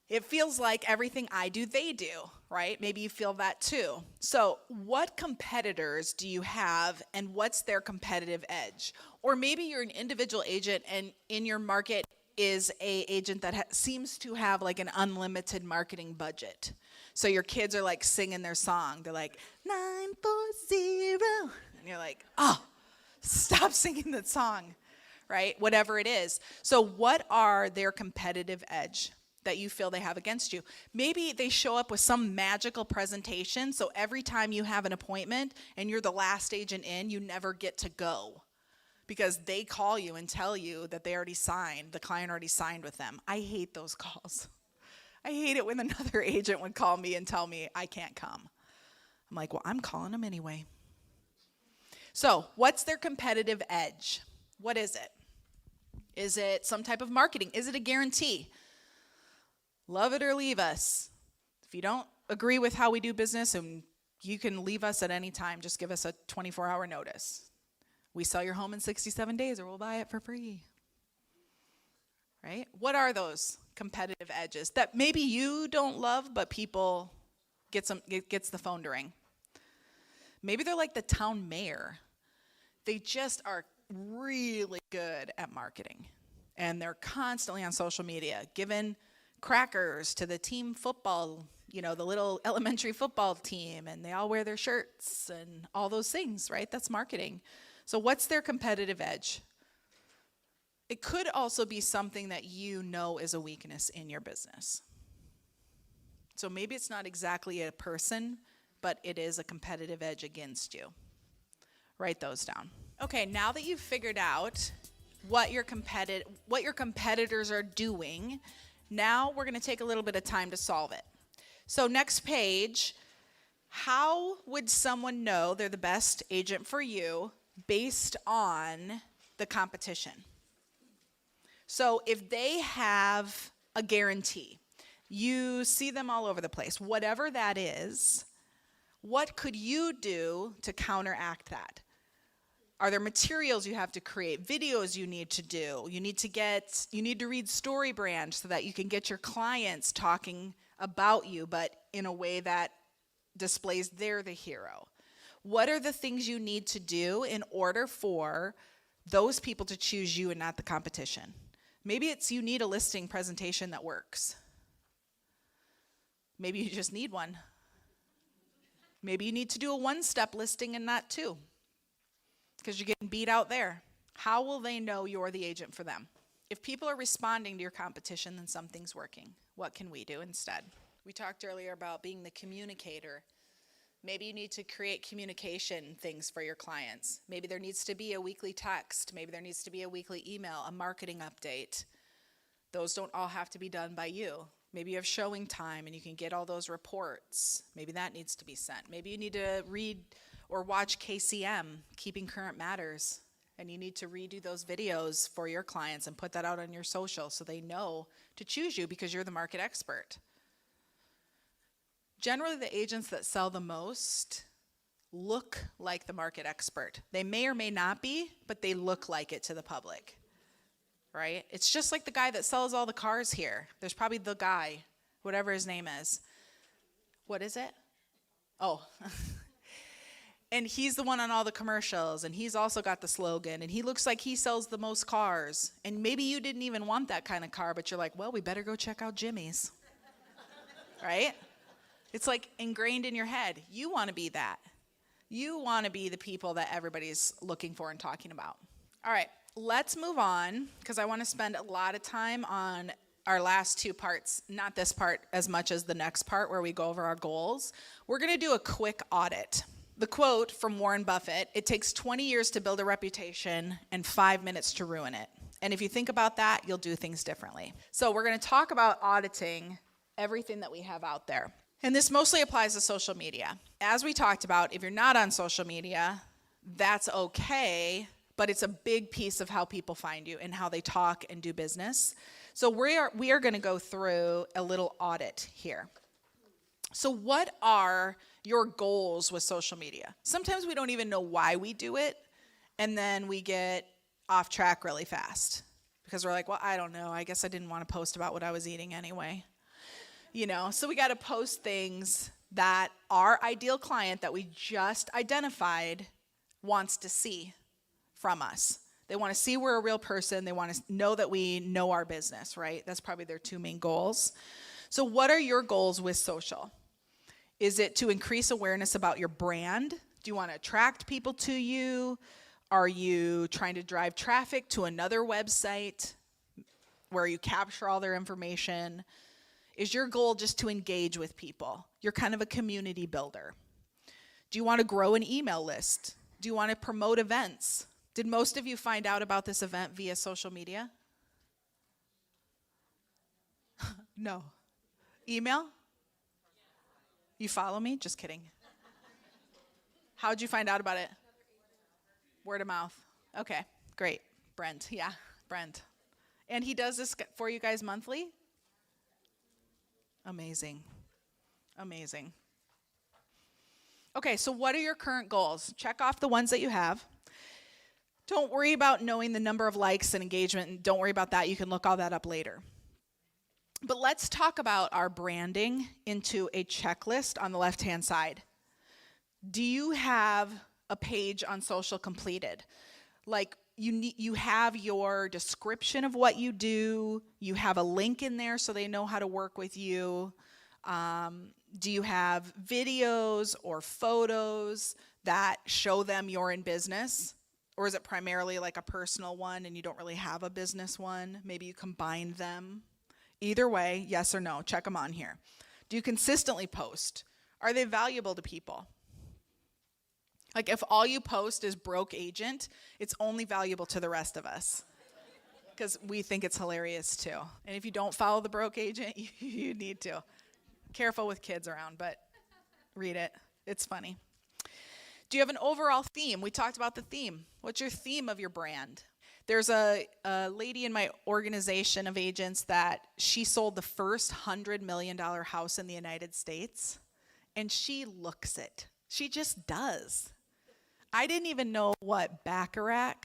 it feels like everything I do, they do, right? Maybe you feel that too. So what competitors do you have and what's their competitive edge? Or maybe you're an individual agent and in your market is a agent that seems to have like an unlimited marketing budget. So your kids are like singing their song. They're like, 940. And you're like, oh, stop singing that song, right? Whatever it is. So what are their competitive edge that you feel they have against you? Maybe they show up with some magical presentation, so every time you have an appointment and you're the last agent in, you never get to go because they call you and tell you that they already signed, the client already signed with them. I hate those calls. I hate it when another agent would call me and tell me I can't come. I'm like, well, I'm calling them anyway. So what's their competitive edge? What is it? Is it some type of marketing? Is it a guarantee? Love it or leave us. If you don't agree with how we do business, and you can leave us at any time, just give us a 24-hour notice. We sell your home in 67 days or we'll buy it for free. Right? What are those competitive edges that maybe you don't love, but people gets the phone to ring? Maybe they're like the town mayor. They just are really good at marketing. And they're constantly on social media, giving crackers to the team football, the little elementary football team, and they all wear their shirts and all those things, right? That's marketing. So what's their competitive edge? It could also be something that is a weakness in your business. So maybe it's not exactly a person, but it is a competitive edge against you. Write those down. Okay, now that you've figured out what your competitors are doing, now we're going to take a little bit of time to solve it. So next page, how would someone know they're the best agent for you based on the competition? So if they have a guarantee, you see them all over the place, whatever that is, what could you do to counteract that? Are there materials you have to create, videos you need to do? You need to read StoryBrand so that you can get your clients talking about you, but in a way that displays they're the hero. What are the things you need to do in order for those people to choose you and not the competition? Maybe it's you need a listing presentation that works. Maybe you just need one. Maybe you need to do a one-step listing and not two, because you're getting beat out there. How will they know you're the agent for them? If people are responding to your competition, then something's working. What can we do instead? We talked earlier about being the communicator. Maybe you need to create communication things for your clients. Maybe there needs to be a weekly text. Maybe there needs to be a weekly email, a marketing update. Those don't all have to be done by you. Maybe you have showing time and you can get all those reports. Maybe that needs to be sent. Maybe you need to read or watch KCM, Keeping Current Matters, and you need to redo those videos for your clients and put that out on your social so they know to choose you because you're the market expert. Generally, the agents that sell the most look like the market expert. They may or may not be, but they look like it to the public. Right? It's just like the guy that sells all the cars here. There's probably the guy, whatever his name is. What is it? Oh. And he's the one on all the commercials, and he's also got the slogan, and he looks like he sells the most cars. And maybe you didn't even want that kind of car, but you're like, well, we better go check out Jimmy's. Right? It's like ingrained in your head. You want to be that. You want to be the people that everybody's looking for and talking about. All right. Let's move on, because I want to spend a lot of time on our last two parts, not this part as much as the next part where we go over our goals. We're going to do a quick audit. The quote from Warren Buffett, it takes 20 years to build a reputation and 5 minutes to ruin it. And if you think about that, you'll do things differently. So we're going to talk about auditing everything that we have out there. And this mostly applies to social media. As we talked about, if you're not on social media, that's okay, but it's a big piece of how people find you and how they talk and do business. So we are going to go through a little audit here. So what are your goals with social media? Sometimes we don't even know why we do it, and then we get off track really fast because we're like, well, I don't know. I guess I didn't want to post about what I was eating anyway. So we got to post things that our ideal client that we just identified wants to see from us. They want to see we're a real person. They want to know that we know our business, right? That's probably their two main goals. So what are your goals with social? Is it to increase awareness about your brand? Do you want to attract people to you? Are you trying to drive traffic to another website where you capture all their information? Is your goal just to engage with people? You're kind of a community builder. Do you want to grow an email list? Do you want to promote events? Did most of you find out about this event via social media? No. Email? You follow me? Just kidding. How'd you find out about it? Word of mouth. Okay, great. Brent. And he does this for you guys monthly? Amazing. Okay, so what are your current goals? Check off the ones that you have. Don't worry about knowing the number of likes and engagement, and don't worry about that. You can look all that up later. But let's talk about our branding into a checklist on the left-hand side. Do you have a page on social completed? Like you have your description of what you do. You have a link in there so they know how to work with you. Do you have videos or photos that show them you're in business? Or is it primarily like a personal one and you don't really have a business one? Maybe you combine them. Either way, yes or no, check them on here. Do you consistently post? Are they valuable to people? Like if all you post is broke agent, it's only valuable to the rest of us because we think it's hilarious too. And if you don't follow the broke agent, you need to. Careful with kids around, but read it. It's funny. Do you have an overall theme? We talked about the theme. What's your theme of your brand? There's a lady in my organization of agents that she sold the first $100 million house in the United States, and she looks it. She just does. I didn't even know what Baccarat.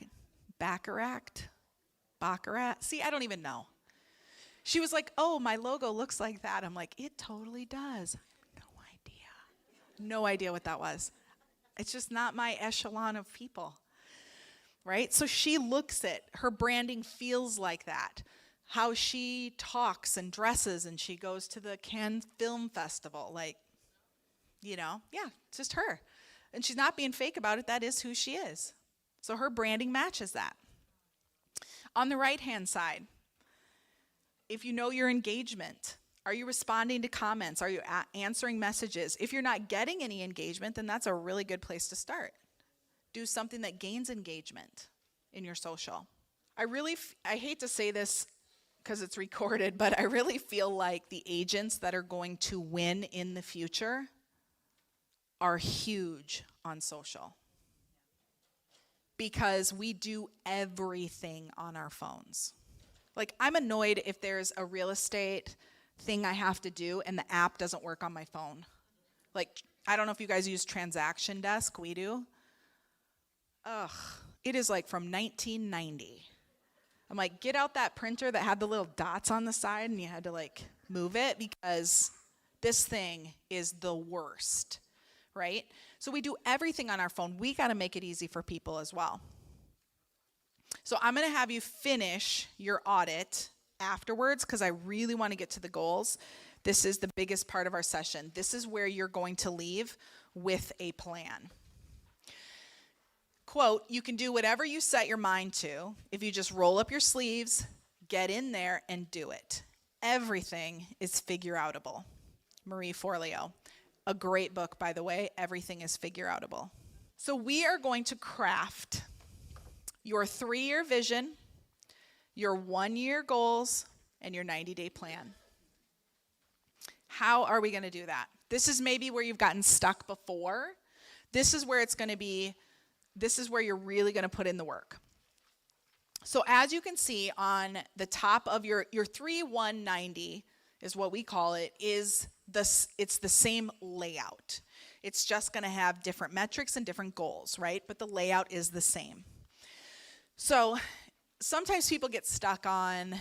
See, I don't even know. She was like, oh, my logo looks like that. I'm like, it totally does. No idea what that was. It's just not my echelon of people, right? So she looks at, her branding feels like that. How she talks and dresses, and she goes to the Cannes Film Festival, like, yeah, it's just her. And she's not being fake about it. That is who she is. So her branding matches that. On the right-hand side, if you know your engagement, are you responding to comments? Are you answering messages? If you're not getting any engagement, then that's a really good place to start. Do something that gains engagement in your social. I hate to say this because it's recorded, but I really feel like the agents that are going to win in the future are huge on social. Because we do everything on our phones. Like, I'm annoyed if there's a real estate thing I have to do and the app doesn't work on my phone. Like, I don't know if you guys use Transaction Desk. We do. Ugh, it is like from 1990. I'm like, get out that printer that had the little dots on the side and you had to like move it, because this thing is the worst, right? So we do everything on our phone. We got to make it easy for people as well. So I'm going to have you finish your audit afterwards because I really want to get to the goals. This is the biggest part of our session. This is where you're going to leave with a plan. Quote, you can do whatever you set your mind to if you just roll up your sleeves, get in there, and do it. Everything is figure-outable. Marie Forleo. A great book, by the way. Everything is figure-outable. So we are going to craft your 3-year vision, your 1-year goals, and your 90-day plan. How are we going to do that? This is maybe where you've gotten stuck before. This is where it's going to be, this is where you're really going to put in the work. So as you can see on the top of your 3-1-90 is what we call it, it's the same layout. It's just going to have different metrics and different goals, right? But the layout is the same. So sometimes people get stuck on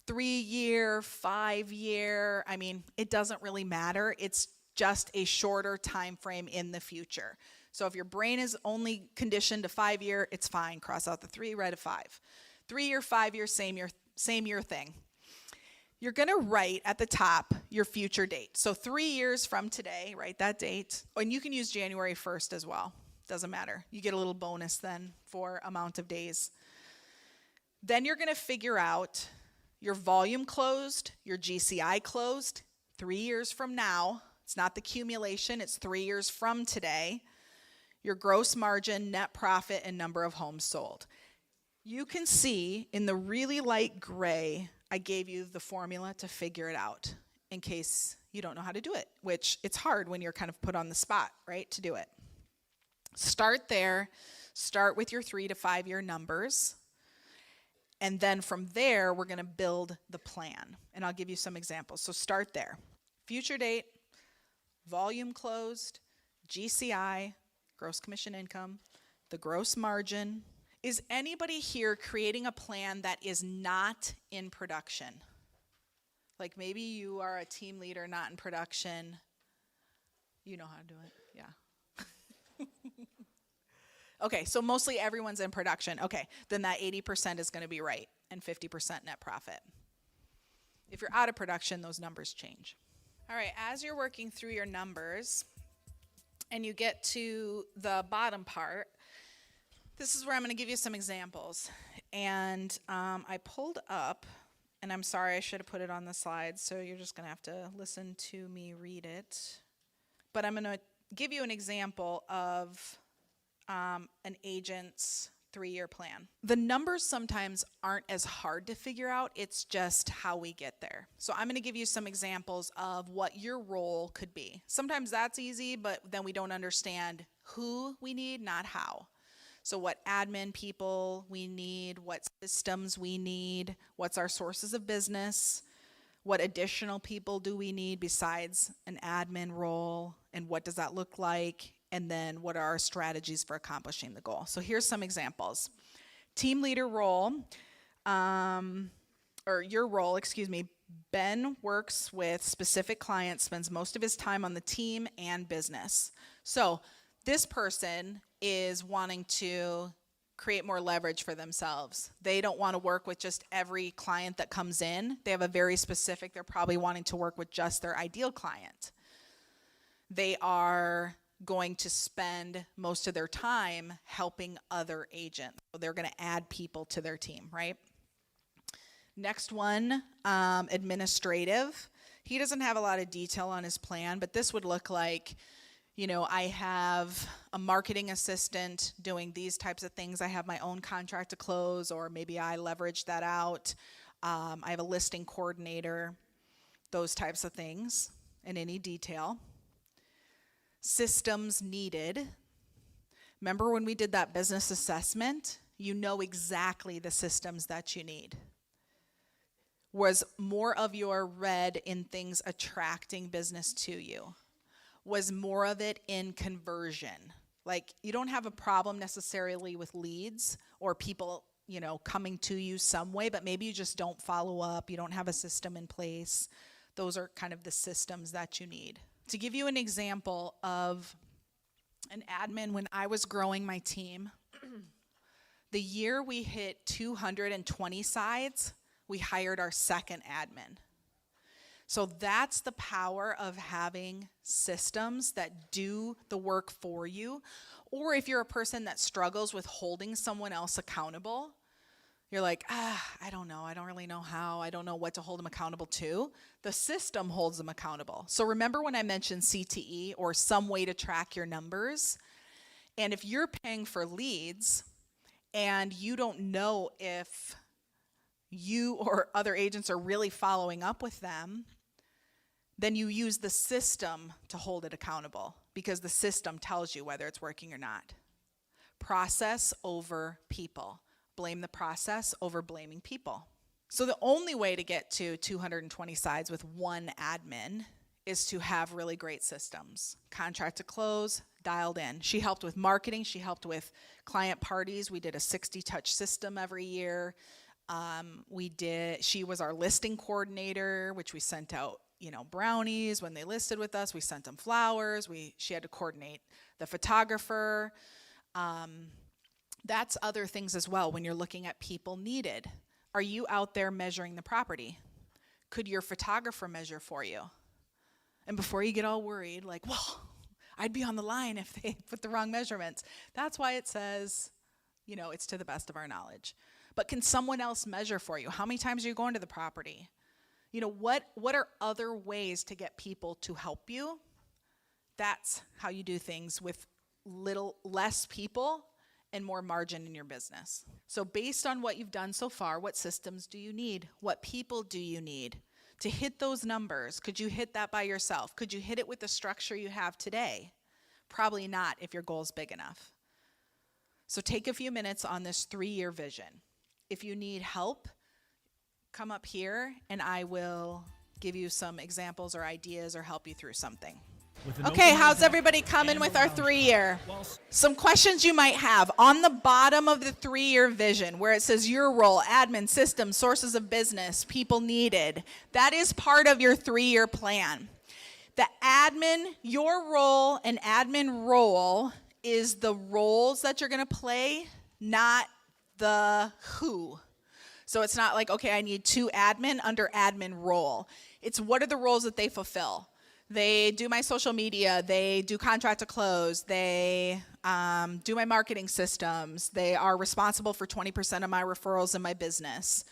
3-year, 5-year. I mean, it doesn't really matter. It's just a shorter time frame in the future. So if your brain is only conditioned to 5-year, it's fine. Cross out the 3, write a 5. 3-year, 5-year, same year thing. You're going to write at the top your future date. So 3 years from today, write that date. And you can use January 1st as well. Doesn't matter. You get a little bonus then for amount of days. Then you're going to figure out your volume closed, your GCI closed 3 years from now. It's not the accumulation, it's 3 years from today. Your gross margin, net profit, and number of homes sold. You can see in the really light gray, I gave you the formula to figure it out in case you don't know how to do it, which it's hard when you're kind of put on the spot, right, to do it. Start there. Start with your 3 to 5 year numbers. And then from there, we're going to build the plan. And I'll give you some examples. So start there. Future date, volume closed, GCI, gross commission income, the gross margin. Is anybody here creating a plan that is not in production? Like maybe you are a team leader not in production. You know how to do it, yeah. Okay, so mostly everyone's in production. Okay, then that 80% is going to be right and 50% net profit. If you're out of production, those numbers change. All right, as you're working through your numbers and you get to the bottom part, this is where I'm going to give you some examples. And I pulled up, and I'm sorry, I should have put it on the slide, so you're just going to have to listen to me read it. But I'm going to give you an example of an agent's 3-year plan. The numbers sometimes aren't as hard to figure out, it's just how we get there. So I'm going to give you some examples of what your role could be. Sometimes that's easy, but then we don't understand who we need, not how. So what admin people we need, what systems we need, what's our sources of business, what additional people do we need besides an admin role, and what does that look like? and then what are our strategies for accomplishing the goal. So here's some examples. Team leader role, or your role, excuse me. Ben works with specific clients, spends most of his time on the team and business. So this person is wanting to create more leverage for themselves. They don't want to work with just every client that comes in. They have a very specific, they're probably wanting to work with just their ideal client. They are going to spend most of their time helping other agents. So they're going to add people to their team, right? Next one, administrative. He doesn't have a lot of detail on his plan, but this would look like, you know, I have a marketing assistant doing these types of things. I have my own contract to close, or maybe I leverage that out. I have a listing coordinator, those types of things in any detail. Systems needed. Remember when we did that business assessment? You know exactly the systems that you need. Was more of your red in things attracting business to you? Was more of it in conversion? Like, you don't have a problem necessarily with leads or people, you know, coming to you some way, but maybe you just don't follow up, you don't have a system in place. Those are kind of the systems that you need. To give you an example of an admin, when I was growing my team, the year we hit 220 sides, we hired our second admin. So that's the power of having systems that do the work for you. Or if you're a person that struggles with holding someone else accountable, you're like, I don't know. I don't really know how. I don't know what to hold them accountable to. The system holds them accountable. So remember when I mentioned CTE, or some way to track your numbers? And if you're paying for leads and you don't know if you or other agents are really following up with them, then you use the system to hold it accountable, because the system tells you whether it's working or not. Process over people. Blame the process over blaming people. So the only way to get to 220 sides with one admin is to have really great systems. Contract to close, dialed in. She helped with marketing. She helped with client parties. We did a 60-touch system every year. She was our listing coordinator, which we sent out, you know, brownies when they listed with us. We sent them flowers. She had to coordinate the photographer. That's other things as well when you're looking at people needed. Are you out there measuring the property? Could your photographer measure for you? And before you get all worried, like, well, I'd be on the line if they put the wrong measurements. That's why it says, you know, it's to the best of our knowledge. But can someone else measure for you? How many times are you going to the property? You know, what are other ways to get people to help you? That's how you do things with less people and more margin in your business. So based on what you've done so far, what systems do you need? What people do you need to hit those numbers? Could you hit that by yourself? Could you hit it with the structure you have today? Probably not if your goal is big enough. So take a few minutes on this 3-year vision. If you need help, come up here and I will give you some examples or ideas or help you through something. Okay, how's everybody coming with our 3-year? Some questions you might have. On the bottom of the 3-year vision, where it says your role, admin, systems, sources of business, people needed, that is part of your 3-year plan. The admin, your role and admin role is the roles that you're going to play, not the who. So it's not like, okay, I need 2 admin under admin role. It's what are the roles that they fulfill. They do my social media, they do contract to close, they do my marketing systems, they are responsible for 20% of my referrals in my business.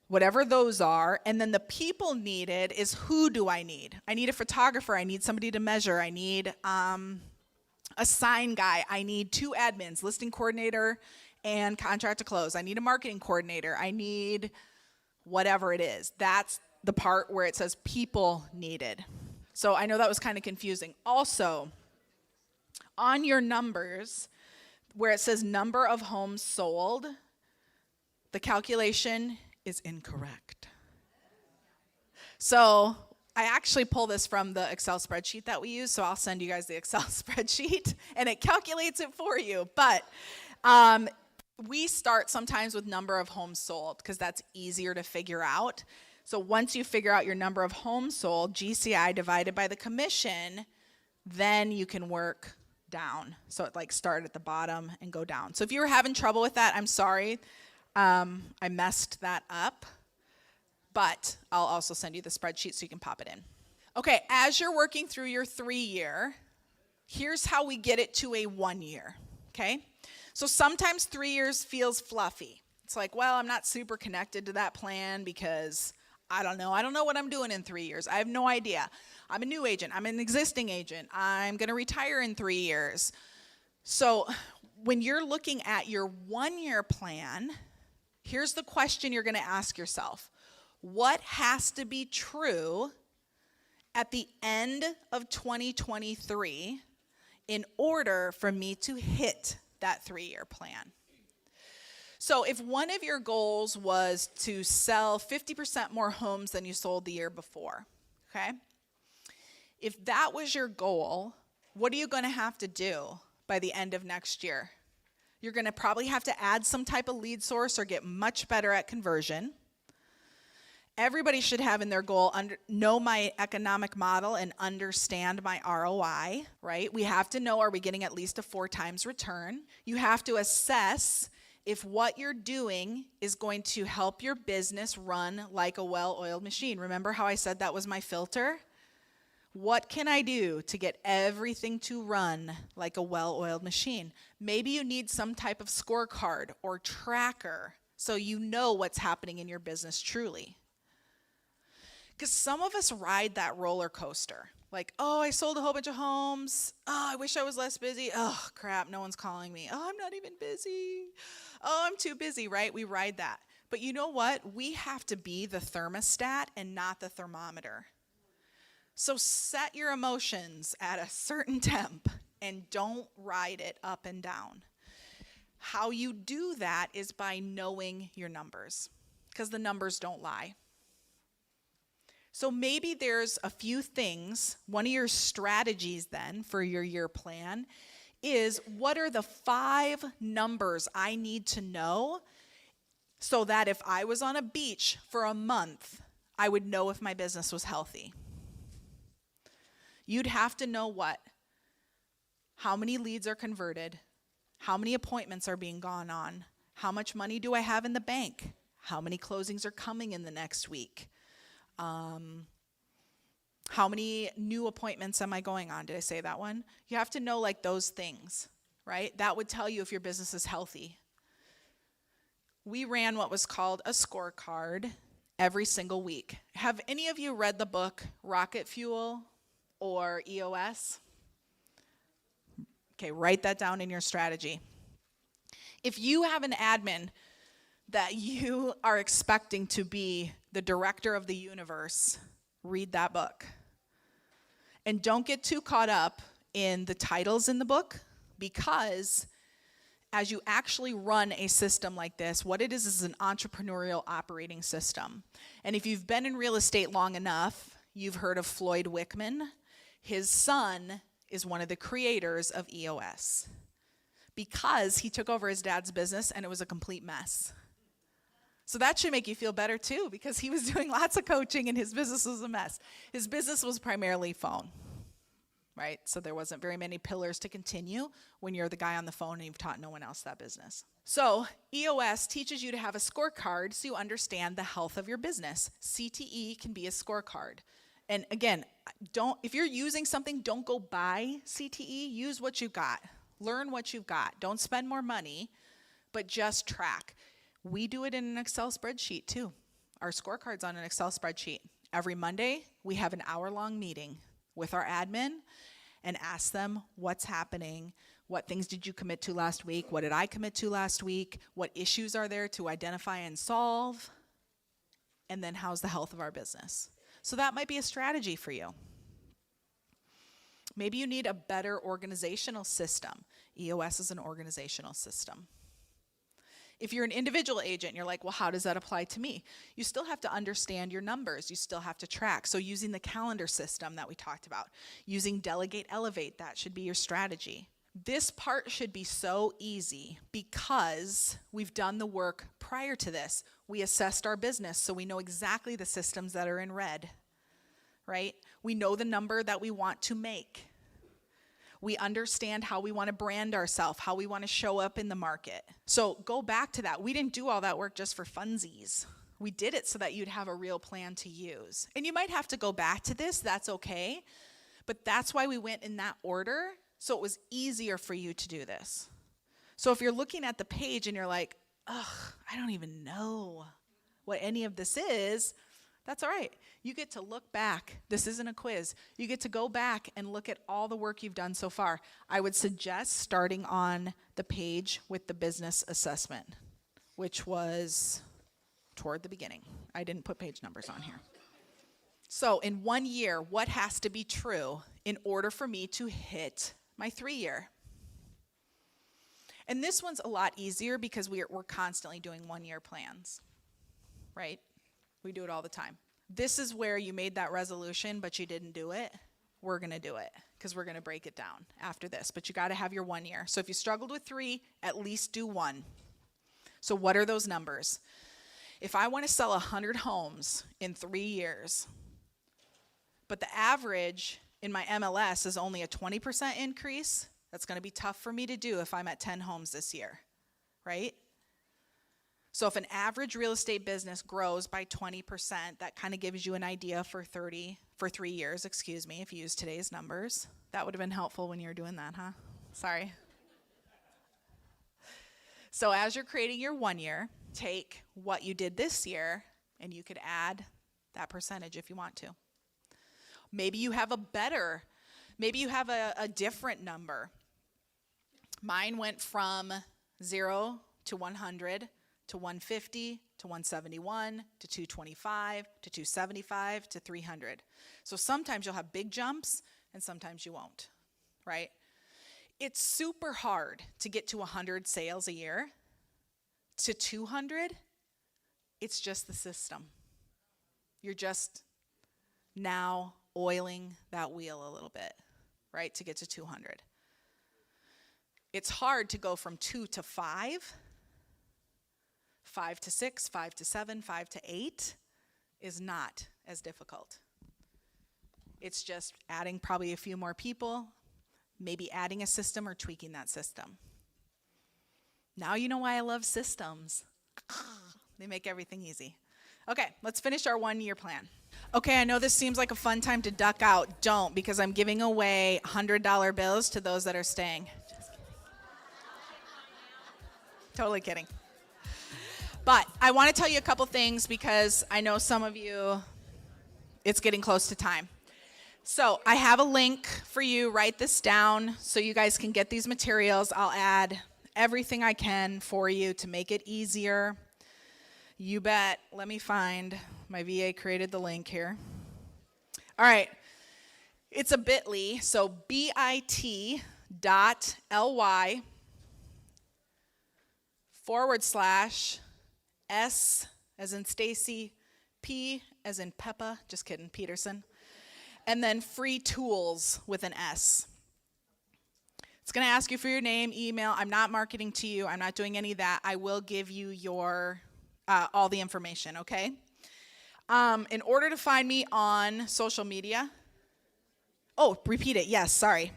Whatever those are, and then the people needed is who do I need? I need a photographer, I need somebody to measure, I need a sign guy, I need 2 admins, listing coordinator and contract to close. I need a marketing coordinator, I need whatever it is. That's the part where it says people needed. So I know that was kind of confusing. Also, on your numbers, where it says number of homes sold, the calculation is incorrect. So I actually pull this from the Excel spreadsheet that we use, so I'll send you guys the Excel spreadsheet, and it calculates it for you. But we start sometimes with number of homes sold because that's easier to figure out. So once you figure out your number of homes sold, GCI divided by the commission, then you can work down. So it like start at the bottom and go down. So if you were having trouble with that, I'm sorry. I messed that up. But I'll also send you the spreadsheet so you can pop it in. Okay, as you're working through your 3-year, here's how we get it to a 1 year, okay? So sometimes 3 years feels fluffy. It's like, well, I'm not super connected to that plan because I don't know what I'm doing in 3 years. I have no idea. I'm a new agent. I'm an existing agent. I'm going to retire in 3 years. So when you're looking at your 1 year plan, here's the question you're going to ask yourself. What has to be true at the end of 2023 in order for me to hit that 3-year plan? So if one of your goals was to sell 50% more homes than you sold the year before, okay? If that was your goal, what are you going to have to do by the end of next year? You're going to probably have to add some type of lead source or get much better at conversion. Everybody should have in their goal, know my economic model and understand my ROI, right? We have to know, are we getting at least a 4 times return? You have to assess if what you're doing is going to help your business run like a well-oiled machine. Remember how I said that was my filter? What can I do to get everything to run like a well-oiled machine? Maybe you need some type of scorecard or tracker so you know what's happening in your business truly. Because some of us ride that roller coaster. Like, oh, I sold a whole bunch of homes. Oh, I wish I was less busy. Oh, crap, no one's calling me. Oh, I'm not even busy. Oh, I'm too busy, right? We ride that. But you know what? We have to be the thermostat and not the thermometer. So set your emotions at a certain temp and don't ride it up and down. How you do that is by knowing your numbers, because the numbers don't lie. So maybe there's a few things. One of your strategies then for your year plan is, what are the 5 numbers I need to know so that if I was on a beach for a month, I would know if my business was healthy? You'd have to know what? How many leads are converted? How many appointments are being gone on? How much money do I have in the bank? How many closings are coming in the next week? How many new appointments am I going on? Did I say that one? You have to know like those things, right? That would tell you if your business is healthy. We ran what was called a scorecard every single week. Have any of you read the book Rocket Fuel or EOS? Okay, write that down in your strategy. If you have an admin that you are expecting to be the director of the universe, read that book. And don't get too caught up in the titles in the book, because as you actually run a system like this, what it is an entrepreneurial operating system. And if you've been in real estate long enough, you've heard of Floyd Wickman. His son is one of the creators of EOS because he took over his dad's business and it was a complete mess. So that should make you feel better too, because he was doing lots of coaching and his business was a mess. His business was primarily phone, right? So there wasn't very many pillars to continue when you're the guy on the phone and you've taught no one else that business. So EOS teaches you to have a scorecard so you understand the health of your business. CTE can be a scorecard. And again, if you're using something, don't go buy CTE. Use what you've got. Learn what you've got. Don't spend more money, but just track. We do it in an Excel spreadsheet too. Our scorecard's on an Excel spreadsheet. Every Monday, we have an hour-long meeting with our admin and ask them what's happening, what things did you commit to last week, what did I commit to last week, what issues are there to identify and solve, and then how's the health of our business. So that might be a strategy for you. Maybe you need a better organizational system. EOS is an organizational system. If you're an individual agent, you're like, well, how does that apply to me? You still have to understand your numbers. You still have to track. So using the calendar system that we talked about, using Delegate, Elevate, that should be your strategy. This part should be so easy because we've done the work prior to this. We assessed our business, so we know exactly the systems that are in red, right? We know the number that we want to make. We understand how we want to brand ourselves, how we want to show up in the market. So go back to that. We didn't do all that work just for funsies. We did it so that you'd have a real plan to use. And you might have to go back to this, that's okay. But that's why we went in that order, so it was easier for you to do this. So if you're looking at the page and you're like, ugh, I don't even know what any of this is, that's all right. You get to look back. This isn't a quiz. You get to go back and look at all the work you've done so far. I would suggest starting on the page with the business assessment, which was toward the beginning. I didn't put page numbers on here. So in 1 year, what has to be true in order for me to hit my 3-year? And this one's a lot easier because we're constantly doing 1-year plans, right? We do it all the time. This is where you made that resolution, but you didn't do it. We're going to do it because we're going to break it down after this. But you got to have your 1 year. So if you struggled with 3, at least do 1. So what are those numbers? If I want to sell 100 homes in 3 years, but the average in my MLS is only a 20% increase, that's going to be tough for me to do if I'm at 10 homes this year, right? So if an average real estate business grows by 20%, that kind of gives you an idea for 3 years, if you use today's numbers. That would have been helpful when you were doing that, huh? Sorry. So as you're creating your 1 year, take what you did this year, and you could add that percentage if you want to. Maybe you have a different number. Mine went from 0 to 100 to 150 to 171 to 225 to 275 to 300. So sometimes you'll have big jumps and sometimes you won't, right? It's super hard to get to 100 sales a year. To 200, it's just the system. You're just now oiling that wheel a little bit, right, to get to 200. It's hard to go from 2 to 5. 5 to 6, 5 to 7, 5 to 8 is not as difficult. It's just adding probably a few more people, maybe adding a system or tweaking that system. Now you know why I love systems. They make everything easy. Okay, let's finish our 1 year plan. Okay, I know this seems like a fun time to duck out. Don't, because I'm giving away $100 bills to those that are staying. Just kidding. Totally kidding. But I want to tell you a couple things because I know some of you, it's getting close to time. So I have a link for you. Write this down so you guys can get these materials. I'll add everything I can for you to make it easier. You bet. Let me find. My VA created the link here. All right. It's a bit.ly. So bit.ly / S as in Stacie, P as in Peppa, just kidding, Peterson, and then free tools with an S. It's going to ask you for your name, email. I'm not marketing to you. I'm not doing any of that. I will give you your all the information, okay? In order to find me on social media, repeat it. Yes, sorry.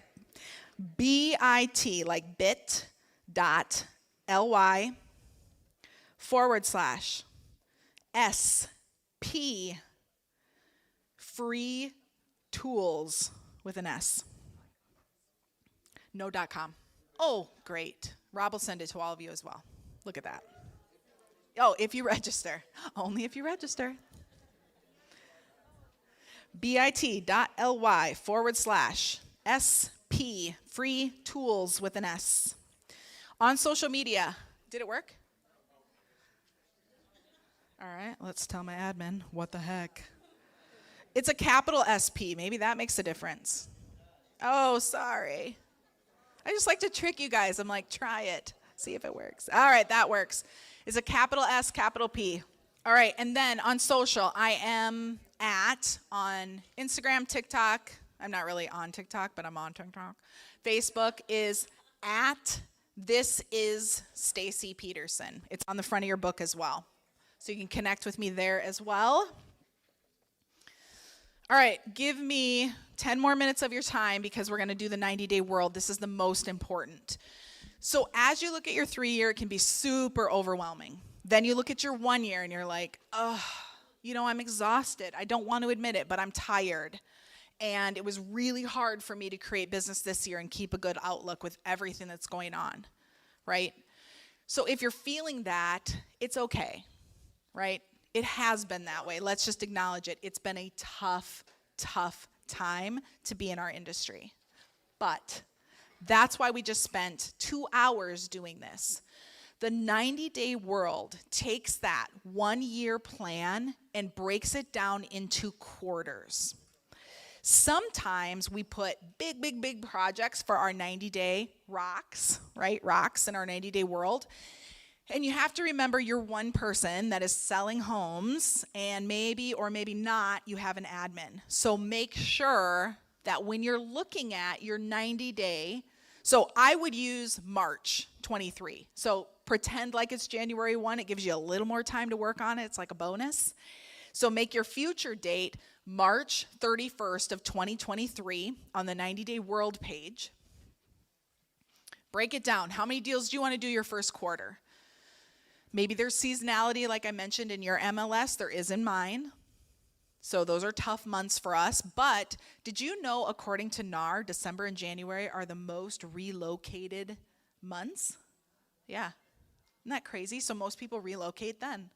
bit, like bit.ly /SP free tools with an S. No .com. Oh, great. Rob will send it to all of you as well. Look at that. Oh, if you register. Only if you register. bit.ly /SP free tools with an S. On social media. Did it work? All right, let's tell my admin. What the heck? It's a capital SP. Maybe that makes a difference. Oh, sorry. I just like to trick you guys. I'm like, try it. See if it works. All right, that works. It's a capital S, capital P. All right, and then on social, I am on Instagram, TikTok. I'm not really on TikTok, but I'm on TikTok. Facebook is This is Stacie Peterson. It's on the front of your book as well. So you can connect with me there as well. All right, give me 10 more minutes of your time because we're going to do the 90-day world. This is the most important. So as you look at your 3-year, it can be super overwhelming. Then you look at your 1 year and you're like, oh, I'm exhausted. I don't want to admit it, but I'm tired. And it was really hard for me to create business this year and keep a good outlook with everything that's going on, right? So if you're feeling that, it's okay, right? It has been that way. Let's just acknowledge it. It's been a tough, tough time to be in our industry. But that's why we just spent 2 hours doing this. The 90-day world takes that 1-year plan and breaks it down into quarters. Sometimes we put big, big, big projects for our 90-day rocks, right? Rocks in our 90-day world. And you have to remember you're one person that is selling homes, and maybe or maybe not, you have an admin. So make sure that when you're looking at your 90-day, so I would use March 23. So pretend like it's January 1. It gives you a little more time to work on it. It's like a bonus. So make your future date March 31st of 2023 on the 90-day world page. Break it down. How many deals do you want to do your first quarter? Maybe there's seasonality like I mentioned in your MLS. There is in mine. So those are tough months for us. But did you know, according to NAR, December and January are the most relocated months? Yeah. Isn't that crazy? So most people relocate then.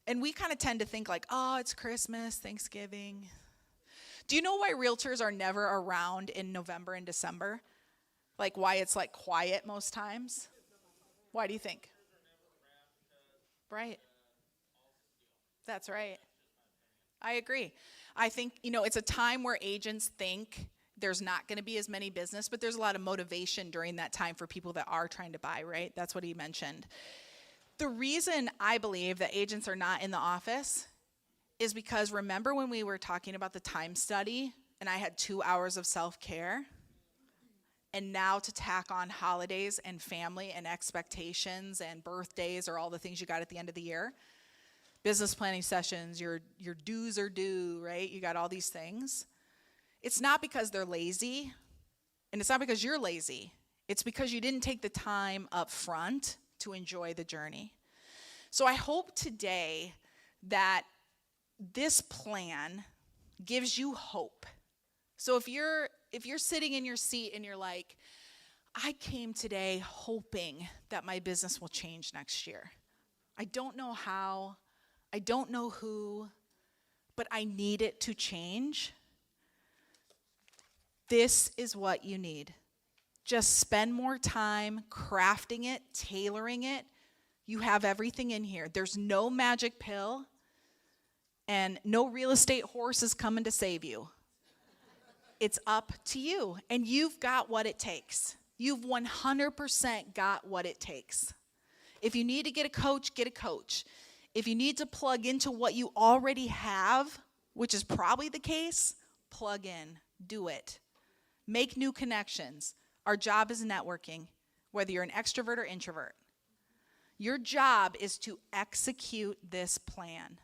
And we kind of tend to think like, oh, it's Christmas, Thanksgiving. Do you know why realtors are never around in November and December? Like why it's like quiet most times? Why do you think? Right. That's right. I agree. I think, it's a time where agents think there's not going to be as many business, but there's a lot of motivation during that time for people that are trying to buy, right? That's what he mentioned. The reason I believe that agents are not in the office is because remember when we were talking about the time study and I had 2 hours of self-care? And now to tack on holidays and family and expectations and birthdays or all the things you got at the end of the year. Business planning sessions, your dues are due, right? You got all these things. It's not because they're lazy, and it's not because you're lazy. It's because you didn't take the time up front to enjoy the journey. So I hope today that this plan gives you hope. So if you're sitting in your seat and you're like, I came today hoping that my business will change next year. I don't know how, I don't know who, but I need it to change. This is what you need. Just spend more time crafting it, tailoring it. You have everything in here. There's no magic pill, and no real estate horse is coming to save you. It's up to you, and you've got what it takes. You've 100% got what it takes. If you need to get a coach, get a coach. If you need to plug into what you already have, which is probably the case, plug in, do it. Make new connections. Our job is networking, whether you're an extrovert or introvert. Your job is to execute this plan.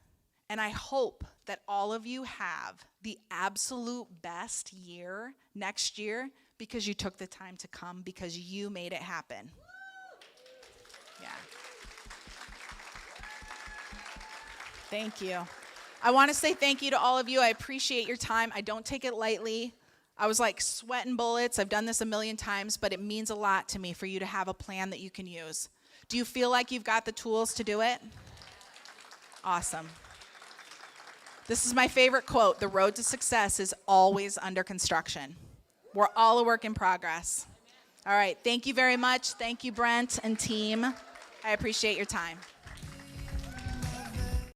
And I hope that all of you have the absolute best year next year because you took the time to come, because you made it happen. Yeah. Thank you. I want to say thank you to all of you. I appreciate your time. I don't take it lightly. I was like sweating bullets. I've done this a million times, but it means a lot to me for you to have a plan that you can use. Do you feel like you've got the tools to do it? Awesome. This is my favorite quote. The road to success is always under construction. We're all a work in progress. All right. Thank you very much. Thank you, Brent and team. I appreciate your time.